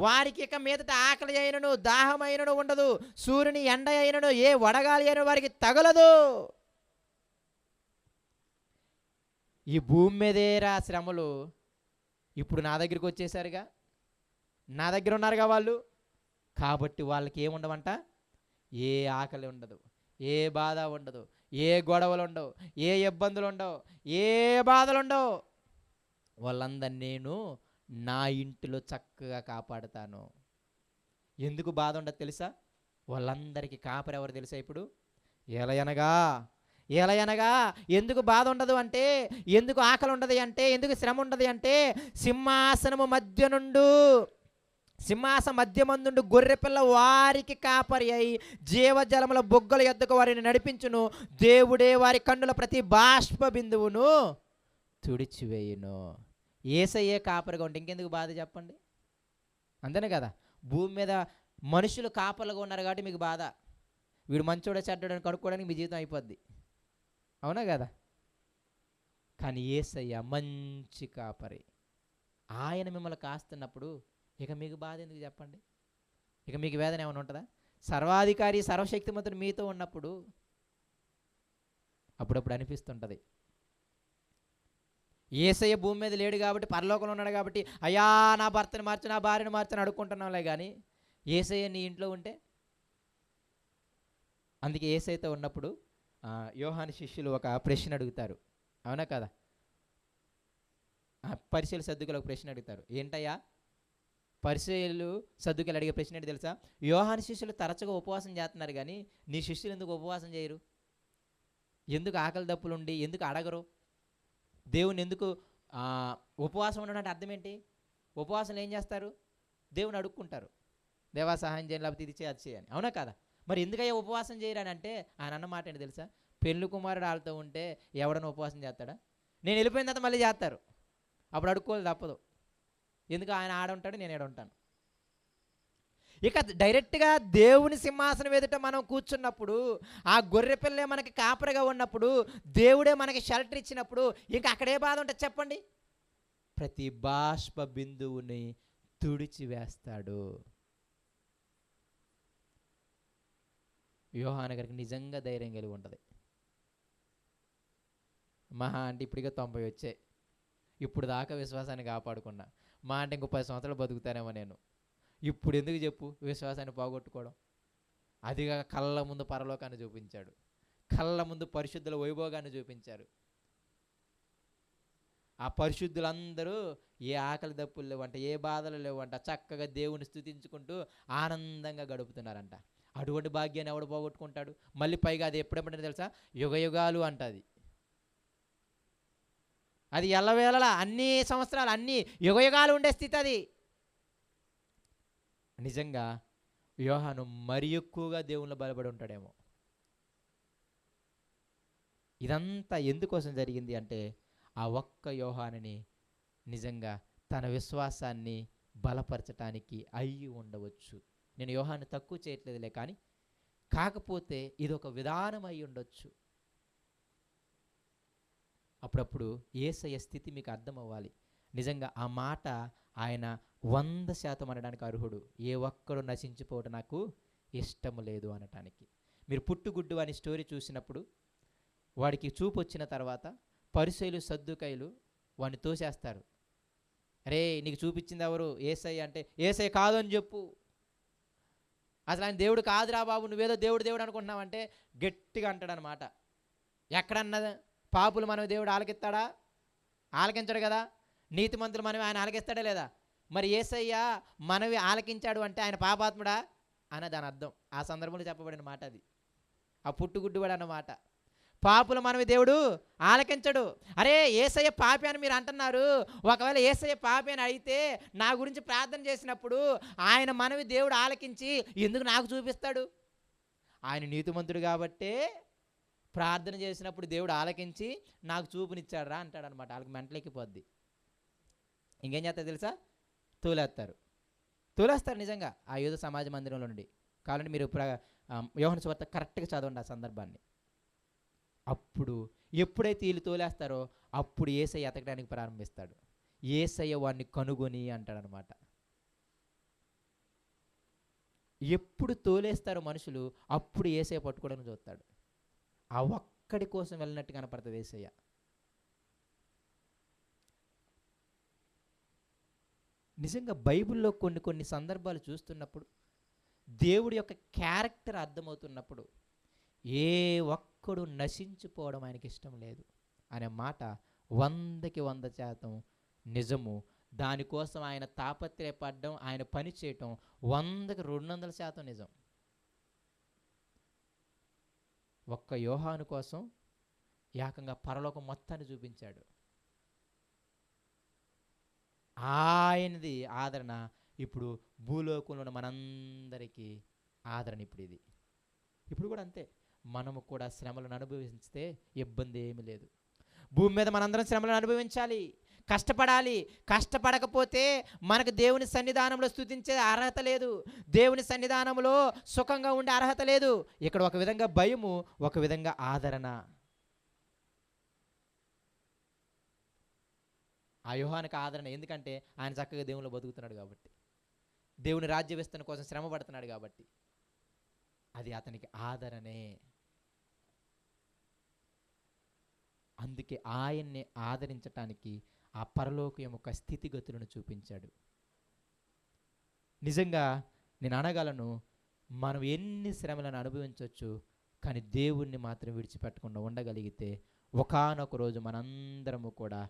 వారికి ఇక మీదట ఆకలి అయినను దాహం అయినను ఉండదు, సూర్యుని ఎండ అయినను ఏ వడగాలి అయిన వారికి తగలదు. ఈ భూమి మీదేరా శ్రమలు. ఇప్పుడు నా దగ్గరికి వచ్చేసారుగా, నా దగ్గర ఉన్నారుగా వాళ్ళు, కాబట్టి వాళ్ళకి ఏముండవంట? ఏ ఆకలి ఉండదు, ఏ బాధ ఉండదు, ఏ గొడవలు ఉండవు, ఏ ఇబ్బందులు ఉండవు, ఏ బాధలు ఉండవు. వాళ్ళందరినీ నేను నా ఇంటిలో చక్కగా కాపాడుతాను. ఎందుకు బాధ ఉండదు తెలుసా? వాళ్ళందరికీ కాపరి ఎవరు తెలుసా? ఇప్పుడు ఎలయనగా ఎందుకు బాధ ఉండదు అంటే, ఎందుకు ఆకలి ఉండదు అంటే, ఎందుకు శ్రమ ఉండదు అంటే, సింహాసనము మధ్యమందుండు గొర్రెపిల్ల వారికి కాపరి అయి జీవజలముల బొగ్గల యొద్దకు వారిని నడిపించును. దేవుడే వారి కన్నుల ప్రతి బాష్ప బిందువును తుడిచివేయును. యేసయ్యే కాపరిగా ఉంటే ఇంకెందుకు బాధ చెప్పండి? అంతేనే కదా. భూమి మీద మనుషులు కాపర్లుగా ఉన్నారు కాబట్టి మీకు బాధ. వీడు మంచోడ చెడ్డోడని కనుక్కోవడానికి మీ జీవితం అయిపోద్ది. అవునా కదా? కానీ యేసయ్య మంచి కాపరి. ఆయన మిమ్మల్ని కాస్తున్నప్పుడు ఇక మీకు బాధ ఎందుకు చెప్పండి? ఇక మీకు వేదన ఏమైనా ఉంటుందా? సర్వాధికారి సర్వశక్తిమంతుడు మీతో ఉన్నప్పుడు అప్పుడప్పుడు అనిపిస్తుంటుంది, యేసయ్య భూమి మీద లేడు కాబట్టి, పరలోకంలో ఉన్నాడు కాబట్టి, అయ్యా నా భర్తని మార్చు, నా భార్యను మార్చని అడుక్కుంటున్నాంలే. కానీ యేసయ్య నీ ఇంట్లో ఉంటే, అందుకే యేసయ్యతో ఉన్నప్పుడు యోహాను శిష్యులు ఒక ప్రశ్న అడుగుతారు. అవునా కదా? పరిసయ్యులు సద్దుకులు ఒక ప్రశ్న అడుగుతారు. ఏంటయ్యా పరిసయ్యులు సద్దుకులు అడిగే ప్రశ్న ఏంటి తెలుసా? యోహాను శిష్యులు తరచుగా ఉపవాసం చేస్తున్నారు కానీ నీ శిష్యులు ఎందుకు ఉపవాసం చేయరు? ఎందుకు ఆకలి దప్పులు ఉండి ఎందుకు అడగరు? దేవుని ఎందుకు ఉపవాసం ఉండడం అంటే అర్థం ఏంటి? ఉపవాసం ఏం చేస్తారు? దేవుని అడుక్కుంటారు, దేవా సహాయం చేయండి, లేకపోతే ఇది చేయి అది చేయని. అవునా కదా? మరి ఎందుకయ్యా ఉపవాసం చేయరని అంటే ఆయన అన్న మాట ఏంటి తెలుసా? పెళ్లి కుమారుడు వాళ్ళతో ఉంటే ఎవడన్నా ఉపవాసం చేస్తాడా? నేను వెళ్ళిపోయిన తర్వాత మళ్ళీ చేస్తారు, అప్పుడు అడుక్కోవాలి తప్పదు. ఎందుకు? ఆయన ఆడ ఉంటాడు, నేను ఏడ ఉంటాను. ఇక డైరెక్ట్గా దేవుని సింహాసనం ఎదుట మనం కూర్చున్నప్పుడు, ఆ గొర్రె పిల్లే మనకి కాపరిగా ఉన్నప్పుడు, దేవుడే మనకి షెల్టర్ ఇచ్చినప్పుడు ఇంకా అక్కడే బాధ ఉంటుంది చెప్పండి? ప్రతి బాష్ప బిందువుని తుడిచివేస్తాడు. యోహాను గారికి నిజంగా ధైర్యం కలిగి ఉంటుంది. మహా అంటే ఇప్పటికే 90 వచ్చాయి, ఇప్పుడు దాకా విశ్వాసాన్ని కాపాడుకున్నా. మా అంటే ఇంకో 10 సంవత్సరాలు బతుకుతానేమో నేను. ఇప్పుడు ఎందుకు చెప్పు విశ్వాసాన్ని పోగొట్టుకోవడం? అదిగా కళ్ళ ముందు పరలోకాన్ని చూపించాడు, కళ్ళ ముందు పరిశుద్ధుల వైభోగాన్ని చూపించారు. ఆ పరిశుద్ధులందరూ ఏ ఆకలి దప్పులు లేవంట, ఏ బాధలు లేవంట, చక్కగా దేవుని స్తుతించుకుంటూ ఆనందంగా గడుపుతున్నారంట. అటువంటి భాగ్యాన్ని ఎవడు పోగొట్టుకుంటాడు? మళ్ళీ పైగా అది ఎప్పుడెప్పుడంటే తెలుసా? యుగయుగాలు అంటది. అది ఎల్లవేళలా అన్ని సంవత్సరాలు అన్ని యుగయుగాలు ఉండే స్థితి అది. నిజంగా యోహాను మరి ఎక్కువగా దేవుళ్ళు బలపడి ఉంటాడేమో. ఇదంతా ఎందుకోసం జరిగింది అంటే ఆ ఒక్క యోహానుని నిజంగా తన విశ్వాసాన్ని బలపరచటానికి అయ్యి ఉండవచ్చు. నేను యోహాను తక్కువ చేయట్లేదులే, కానీ కాకపోతే ఇది ఒక విధానం అయి ఉండొచ్చు. అప్పుడప్పుడు యేసయ్య స్థితి మీకు అర్థం అవ్వాలి. నిజంగా ఆ మాట ఆయన 100% అనడానికి అర్హుడు. ఏ ఒక్కడు నశించిపోవడం నాకు ఇష్టము లేదు అనటానికి. మీరు పుట్టుగుడ్డు అని స్టోరీ చూసినప్పుడు వాడికి చూపు వచ్చిన తర్వాత పరిసయ్యులు సద్దుకయ్యులు వాడిని తోసేస్తారు. అరే నీకు చూపించింది ఎవరు? యేసయ్య అంటే, యేసయ్య కాదు అని చెప్పు, అసలు ఆయన దేవుడు కాదురా బాబు, నువ్వేదో దేవుడు అనుకుంటున్నావంటే గట్టిగా అంటాడనమాట. ఎక్కడన్నా పాపులు మనం దేవుడు ఆలకిస్తాడా? ఆలకించడు కదా. నీతిమంతులు మనవి ఆయన ఆలకిస్తాడా లేదా? మరి యేసయ్య మనవి ఆలకించాడు అంటే ఆయన పాపాత్ముడా అన్న దాని అర్థం. ఆ సందర్భంలో చెప్పబడిన మాట అది, ఆ పుట్టుగుడ్డువాడు అన్నమాట. పాపుల మనవి దేవుడు ఆలకించడు. అరే యేసయ్య పాపి అని మీరు అంటున్నారు, ఒకవేళ యేసయ్య పాపి అని అయితే నా గురించి ప్రార్థన చేసినప్పుడు ఆయన మనవి దేవుడు ఆలకించి ఎందుకు నాకు చూపిస్తాడు? ఆయన నీతిమంతుడు కాబట్టే ప్రార్థన చేసినప్పుడు దేవుడు ఆలకించి నాకు చూపునిచ్చాడు రా అంటాడు అనమాట. వాళ్ళకి మెంటలెక్కిపోద్ది. ఇంకేం చేస్తారు తెలుసా? తోలేస్తారు నిజంగా ఆ యూద సమాజ మందిరంలో నుండి. కాబట్టి మీరు యోహాను సువార్త కరెక్ట్గా చదవండి ఆ సందర్భాన్ని. అప్పుడు ఎప్పుడైతే వీళ్ళు తోలేస్తారో అప్పుడు యేసయ్య ఎతకడానికి ప్రారంభిస్తాడు. యేసయ్య వాడిని కనుగొని అంటాడనమాట. ఎప్పుడు తోలేస్తారో మనుషులు అప్పుడు యేసయ్య పట్టుకోవడానికి చూస్తాడు. ఆ ఒక్కడి కోసం వెళ్ళినట్టు కనపడుతుంది యేసయ్య. నిజంగా బైబిల్లో కొన్ని సందర్భాలు చూస్తున్నప్పుడు, దేవుడి యొక్క క్యారెక్టర్ అర్థమవుతున్నప్పుడు, ఏ ఒక్కడు నశించిపోవడం ఆయనకి ఇష్టం లేదు అనే మాట 100కి 100% నిజము. దానికోసం ఆయన తాపత్రయపడడం, ఆయన పని చేయటం 100కి 200% నిజం. ఒక్క యోహాను కోసం ఏకంగా పరలోకం మొత్తాన్ని చూపించాడు. ఆయనది ఆదరణ ఇప్పుడు భూలోకంలో ఉన్న మనందరికీ ఆదరణ. ఇప్పుడు కూడా అంతే. మనము కూడా శ్రమలను అనుభవిస్తే ఇబ్బంది ఏమీ లేదు. భూమి మీద మనందరం శ్రమలను అనుభవించాలి, కష్టపడాలి. కష్టపడకపోతే మనకు దేవుని సన్నిధానంలో స్తుతించే అర్హత లేదు, దేవుని సన్నిధానంలో సుఖంగా ఉండే అర్హత లేదు. ఇక్కడ ఒక విధంగా భయము, ఒక విధంగా ఆదరణ. ఆ యోహానుకి ఆదరణ ఎందుకంటే ఆయన చక్కగా దేవునిలో బతుకుతున్నాడు కాబట్టి, దేవుని రాజ్య విస్తరణ కోసం శ్రమ పడుతున్నాడు కాబట్టి అది అతనికి ఆదరణే. అందుకే ఆయన్ని ఆదరించటానికి ఆ పరలోకం యొక్క స్థితిగతులను చూపించాడు. నిజంగా నేను అనగలను, మనం ఎన్ని శ్రమలను అనుభవించవచ్చు, కానీ దేవుణ్ణి మాత్రం విడిచిపెట్టకుండా ఉండగలిగితే ఒకానొక రోజు మనందరము కూడా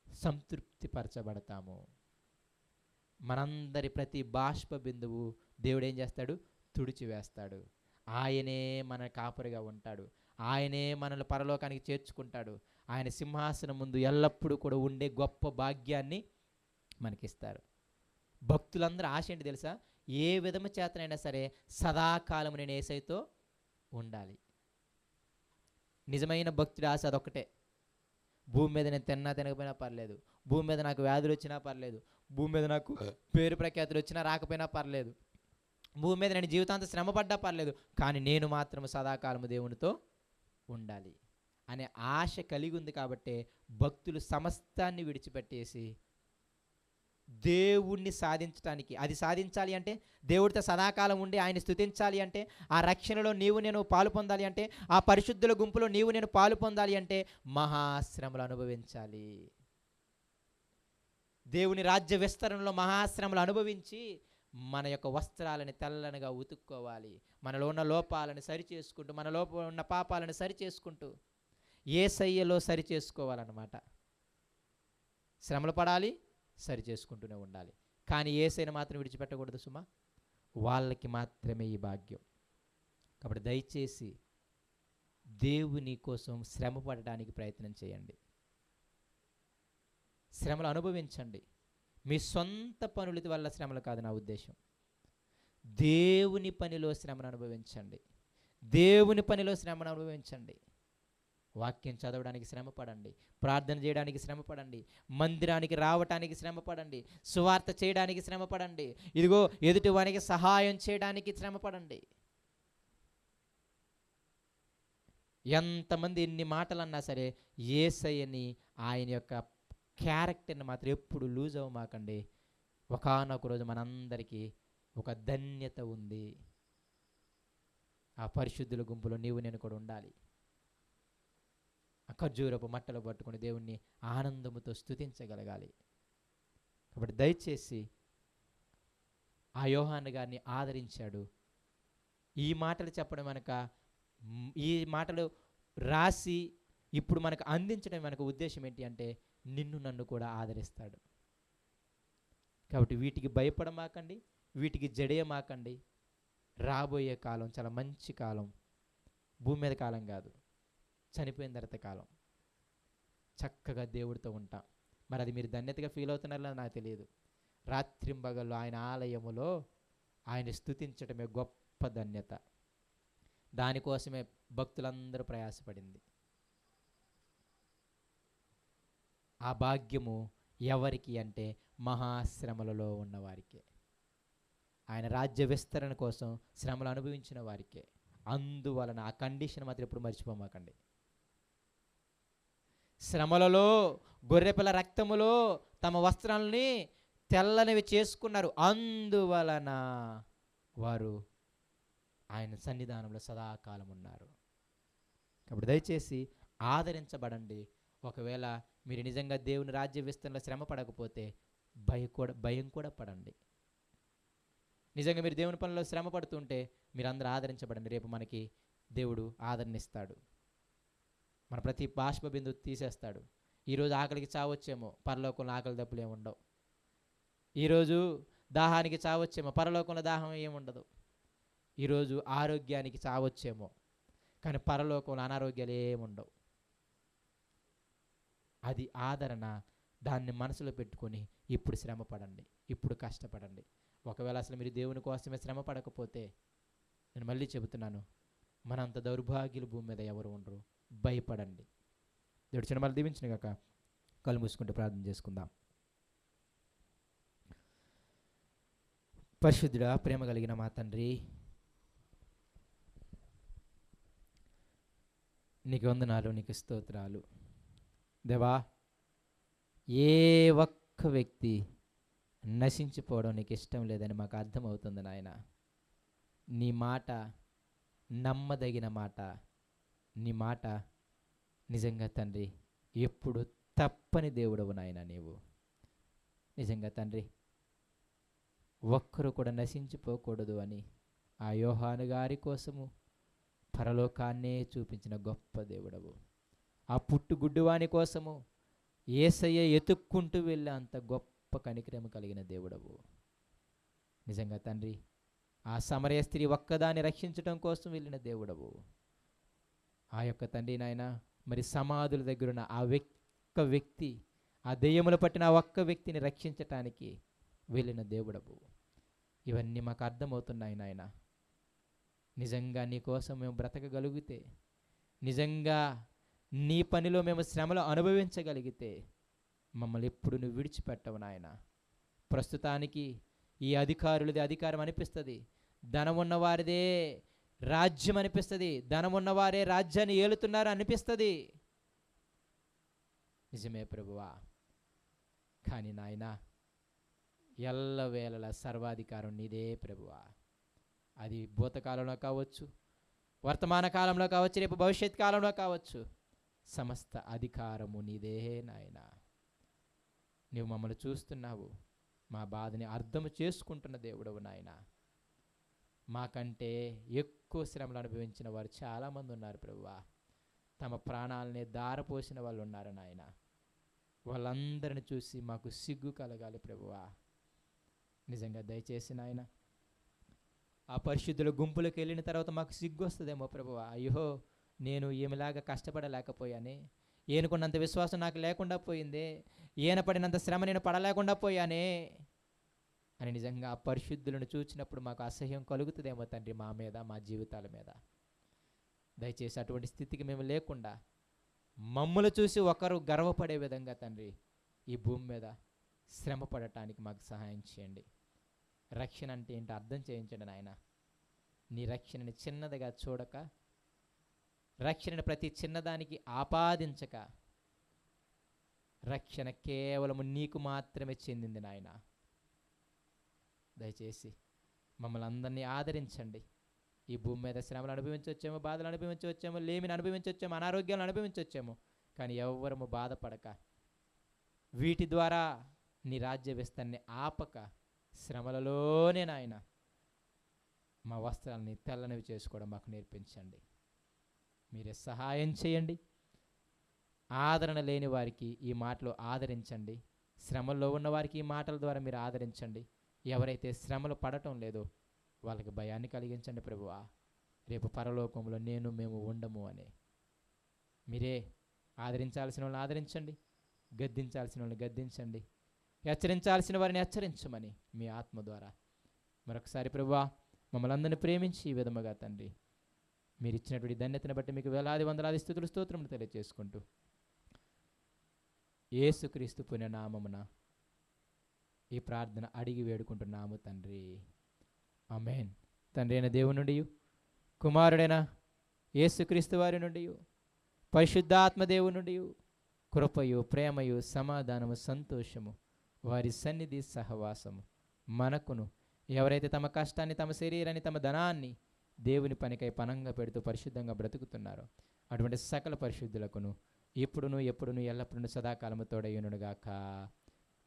సంతృప్తిపరచబడతాము. మనందరి ప్రతి బాష్ప బిందువు దేవుడు ఏం చేస్తాడు? తుడిచివేస్తాడు. ఆయనే మన కాపరిగా ఉంటాడు. ఆయనే మనల్ని పరలోకానికి చేర్చుకుంటాడు. ఆయన సింహాసనం ముందు ఎల్లప్పుడూ కూడా ఉండే గొప్ప భాగ్యాన్ని మనకిస్తారు. భక్తులందరూ ఆశ ఏంటి తెలుసా? ఏ విధము చేతనైనా సరే సదాకాలం నేను యేసయ్యతో ఉండాలి. నిజమైన భక్తుడి ఆశ అదొక్కటే. భూమి మీద నేను తినకపోయినా పర్లేదు, భూమి మీద నాకు వ్యాధులు వచ్చినా పర్లేదు, భూమి మీద నాకు పేరు ప్రఖ్యాతులు వచ్చినా రాకపోయినా పర్లేదు, భూమి మీద నేను జీవితాంతం శ్రమ పడ్డా పర్లేదు, కానీ నేను మాత్రం సదాకాలము దేవునితో ఉండాలి అనే ఆశ కలిగి ఉంది. కాబట్టే భక్తులు సమస్తాన్ని విడిచిపెట్టేసి దేవుణ్ణి సాధించటానికి, అది సాధించాలి అంటే దేవుడితో సదాకాలం ఉండి ఆయన స్తుతించాలి అంటే, ఆ రక్షణలో నీవు నేను పాలు పొందాలి అంటే, ఆ పరిశుద్ధుల గుంపులో నీవు నేను పాలు పొందాలి అంటే మహాశ్రమలు అనుభవించాలి. దేవుని రాజ్య విస్తరణలో మహాశ్రమలు అనుభవించి మన యొక్క వస్త్రాలని తెల్లనగా ఉతుక్కోవాలి. మనలో ఉన్న లోపాలను సరిచేసుకుంటూ, మన లోపల ఉన్న పాపాలను సరిచేసుకుంటూ యేసయ్యలో సరిచేసుకోవాలన్నమాట. శ్రమలు పడాలి, సరి చేసుకుంటూనే ఉండాలి. కానీ యేసయ్యను మాత్రం విడిచిపెట్టకూడదు సుమా. వాళ్ళకి మాత్రమే ఈ భాగ్యం. కాబట్టి దయచేసి దేవుని కోసం శ్రమ పడడానికి ప్రయత్నం చేయండి. శ్రమలు అనుభవించండి. మీ సొంత పనుల వల్ల శ్రమలు కాదు నా ఉద్దేశం. దేవుని పనిలో శ్రమను అనుభవించండి. దేవుని పనిలో శ్రమను అనుభవించండి. వాక్యం చదవడానికి శ్రమ పడండి, ప్రార్థన చేయడానికి శ్రమ పడండి, మందిరానికి రావటానికి శ్రమ పడండి, సువార్త చేయడానికి శ్రమ పడండి, ఇదిగో ఎదుటి వారికి సహాయం చేయడానికి శ్రమ పడండి. ఎంతమంది ఎన్ని మాటలు అన్నా సరే యేసయ్యని, ఆయన యొక్క క్యారెక్టర్ని మాత్రం ఎప్పుడు లూజ్ అవ్వమాకండి. ఒకానొక రోజు మనందరికీ ఒక ధన్యత ఉంది. ఆ పరిశుద్ధుల గుంపులో నీవు నేను కూడా ఉండాలి. ఖర్జూరపు మట్టలు పట్టుకుని దేవుణ్ణి ఆనందముతో స్తుతించగలగాలి. కాబట్టి దయచేసి ఆ యోహాను గారిని ఆదరించాడు. ఈ మాటలు చెప్పడం ఈ మాటలు రాసి ఇప్పుడు మనకు అందించడం మనకు ఉద్దేశం ఏంటి అంటే, నిన్ను నన్ను కూడా ఆదరిస్తాడు. కాబట్టి వీటికి భయపడమాకండి, వీటికి జడేయమాకండి. రాబోయే కాలం చాలా మంచి కాలం, భూమి మీద కాలం కాదు. చనిపోయిన తర్వాత కాలం చక్కగా దేవుడితో ఉంటాం. మరి అది మీరు ధన్యతగా ఫీల్ అవుతున్నారో నాకు తెలియదు. రాత్రింబగళ్ళు ఆయన ఆలయములో ఆయన స్తుతించటమే గొప్ప ధన్యత. దానికోసమే భక్తులందరూ ప్రయాసపడింది. ఆ భాగ్యము ఎవరికి అంటే మహాశ్రమలలో ఉన్నవారికే. ఆయన రాజ్య విస్తరణ కోసం శ్రమలు అనుభవించిన వారికే. అందువలన ఆ కండిషన్ మాత్రం ఎప్పుడు మర్చిపోమాకండి. శ్రమలలో గొర్రెపిల్ల రక్తములో తమ వస్త్రాలని తెల్లనివి చేసుకున్నారు. అందువలన వారు ఆయన సన్నిధానంలో సదాకాలం ఉన్నారు. కాబట్టి దయచేసి ఆదరించబడండి. ఒకవేళ మీరు నిజంగా దేవుని రాజ్య విస్తరణలో శ్రమ పడకపోతే భయం కూడా పడండి. నిజంగా మీరు దేవుని పనిలో శ్రమ పడుతుంటే మీరందరూ ఆదరించబడండి. రేపు మనకి దేవుడు ఆదరణిస్తాడు. మన ప్రతి బాష్ప బిందువు తీసేస్తాడు. ఈరోజు ఆకలికి చావచ్చేమో, పరలోకంలో ఆకలి దప్పులు ఏమి ఉండవు. ఈరోజు దాహానికి చావచ్చేమో, పరలోకంలో దాహం ఏముండదు. ఈరోజు ఆరోగ్యానికి చావచ్చేమో, కానీ పరలోకంలో అనారోగ్యాలు ఏముండవు. అది ఆదరణ. దాన్ని మనసులో పెట్టుకొని ఇప్పుడు శ్రమ పడండి, ఇప్పుడు కష్టపడండి. ఒకవేళ అసలు మీరు దేవుని కోసమే శ్రమ పడకపోతే, నేను మళ్ళీ చెబుతున్నాను, మనంత దౌర్భాగ్యులు భూమి మీద ఎవరు ఉండరు. భయపడండి. దేవుడు చిన్న మళ్ళీ దీవించిన కాక కళ్ళు మూసుకుంటూ ప్రార్థన చేసుకుందాం. పరిశుద్ధుడా, ప్రేమ కలిగిన మా తండ్రి, నీకు వందనాలు, నీకు స్తోత్రాలు. దేవా, ఏ ఒక్క వ్యక్తి నశించిపోవడం నీకు ఇష్టం లేదని మాకు అర్థమవుతుంది నాయన. నీ మాట నమ్మదగిన మాట. నీ మాట నిజంగా తండ్రి ఎప్పుడు తప్పని దేవుడవు నాయన. నీవు నిజంగా తండ్రి ఒక్కరు కూడా నశించిపోకూడదు అని ఆ యోహాను గారి కోసము పరలోకాన్నే చూపించిన గొప్ప దేవుడవు. ఆ పుట్టుగుడ్డువాని కోసము యేసయ్య ఎతుక్కుంటూ వెళ్ళే అంత గొప్ప కనికరము కలిగిన దేవుడవు. నిజంగా తండ్రి ఆ సమరయ స్త్రీ ఒక్కదాన్ని రక్షించడం కోసం వెళ్ళిన దేవుడవు. ఆ యొక్క తండ్రి నాయన, మరి సమాధుల దగ్గరున్న ఆ ఒక్క వ్యక్తి, ఆ దెయ్యములు పట్టిన ఆ ఒక్క వ్యక్తిని రక్షించటానికి వెళ్ళిన దేవుడవు. ఇవన్నీ మాకు అర్థమవుతున్నాయి నాయన. నిజంగా నీ కోసం మేము బ్రతకగలిగితే, నిజంగా నీ పనిలో మేము శ్రమలు అనుభవించగలిగితే మమ్మల్ని ఎప్పుడు నువ్వు విడిచిపెట్టవు నాయన. ప్రస్తుతానికి ఈ అధికారులది అధికారం అనిపిస్తుంది, ధనం ఉన్నవారిదే రాజ్యం అనిపిస్తుంది, ధనం ఉన్నవారే రాజ్యాన్ని ఏలుతున్నారు అనిపిస్తుంది. నిజమే ప్రభువా, కానీ నాయన ఎల్లవేళలా సర్వాధికారం నీదే ప్రభువా. అది భూతకాలంలో కావచ్చు, వర్తమాన కాలంలో కావచ్చు, రేపు భవిష్యత్ కాలంలో కావచ్చు, సమస్త అధికారము నీదే నాయన. నువ్వు మమ్మల్ని చూస్తున్నావు, మా బాధని అర్థం చేసుకుంటున్న దేవుడవు నాయన. మాకంటే ఎక్కువ శ్రమలు అనుభవించిన వారు చాలామంది ఉన్నారు ప్రభువా. తమ ప్రాణాలని దారపోసిన వాళ్ళు ఉన్నారు నాయన. వాళ్ళందరిని చూసి మాకు సిగ్గు కలగాలి ప్రభువా. నిజంగా దయచేసి నాయన, ఆ పరిశుద్ధుల గుంపులకు వెళ్ళిన తర్వాత మాకు సిగ్గు వస్తుందేమో ప్రభువా. అయ్యో, నేను ఏమిలాగా కష్టపడలేకపోయానే, ఏనుకున్నంత విశ్వాసం నాకు లేకుండా పోయిందే, ఈయన పడినంత శ్రమ నేను పడలేకుండా పోయానే అని నిజంగా ఆ పరిశుద్ధులను చూచినప్పుడు మాకు అసహ్యం కలుగుతుందేమో తండ్రి, మా మీద, మా జీవితాల మీద. దయచేసి అటువంటి స్థితికి మేము లేకుండా మమ్మల్ని చూసి ఒకరు గర్వపడే విధంగా తండ్రి ఈ భూమి మీద శ్రమ పడటానికి మాకు సహాయం చేయండి. రక్షణ అంటే ఏంటో అర్థం చేయించండి నాయన. నీ రక్షణని చిన్నదిగా చూడక, రక్షణని ప్రతి చిన్నదానికి ఆపాదించక, రక్షణ కేవలము నీకు మాత్రమే చెందింది నాయన. దయచేసి మమ్మల్ని అందరినీ ఆదరించండి. ఈ భూమి మీద శ్రమలు అనుభవించవచ్చేమో, బాధలు అనుభవించవచ్చేమో, లేమిని అనుభవించవచ్చేమో, అనారోగ్యాలు అనుభవించవచ్చేమో, కానీ ఎవ్వరము బాధపడక, వీటి ద్వారా నీ రాజ్య విస్తరణని ఆపక, శ్రమలలోనే నాయన మా వస్త్రాలని తెల్లనివి చేసుకోవడం మాకు నేర్పించండి. మీరే సహాయం చేయండి. ఆదరణ లేని వారికి ఈ మాటలు ఆదరించండి. శ్రమల్లో ఉన్న వారికి ఈ మాటల ద్వారా మీరు ఆదరించండి. ఎవరైతే శ్రమలు పడటం లేదో వాళ్ళకి భయాన్ని కలిగించండి ప్రభువా. రేపు పరలోకంలో మేము ఉండము అని మీరే ఆదరించాల్సిన వాళ్ళని ఆదరించండి, గద్దించాల్సిన వాళ్ళని గద్దించండి, హెచ్చరించాల్సిన వారిని హెచ్చరించమని మీ ఆత్మ ద్వారా మరొకసారి ప్రభువా మమ్మల్ని అందరిని ప్రేమించి ఈ విధముగా తండ్రి మీరు ఇచ్చినటువంటి ధన్యతను బట్టి మీకు వేలాది వందలాది స్తుతులు స్తోత్రములు తెలియజేసుకుంటూ యేసుక్రీస్తు పుణ్యనామమున ఈ ప్రార్థన అడిగి వేడుకుంటున్నాము తండ్రి. ఆమేన్. తండ్రి అయిన దేవుని నుండి, కుమారుడైన యేసుక్రీస్తు వారి నుండి, పరిశుద్ధాత్మ దేవుని నుండి కృపయు ప్రేమయు సమాధానము సంతోషము వారి సన్నిధి సహవాసము మనకును, ఎవరైతే తమ కష్టాన్ని, తమ శరీరాన్ని, తమ ధనాన్ని దేవుని పనికై పనంగా పెడుతూ పరిశుద్ధంగా బ్రతుకుతున్నారో అటువంటి సకల పరిశుద్ధులకును ఇప్పుడును ఎప్పుడును ఎల్లప్పుడూ సదాకాలము తోడయ్యునుగాక.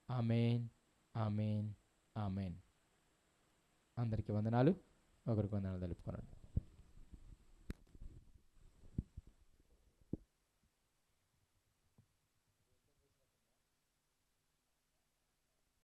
ఆమేన్, ఆమేన్, ఆమేన్. అందరికీ వందనాలు. ఒకరికి వందనాలు తెలుపుకోనండి.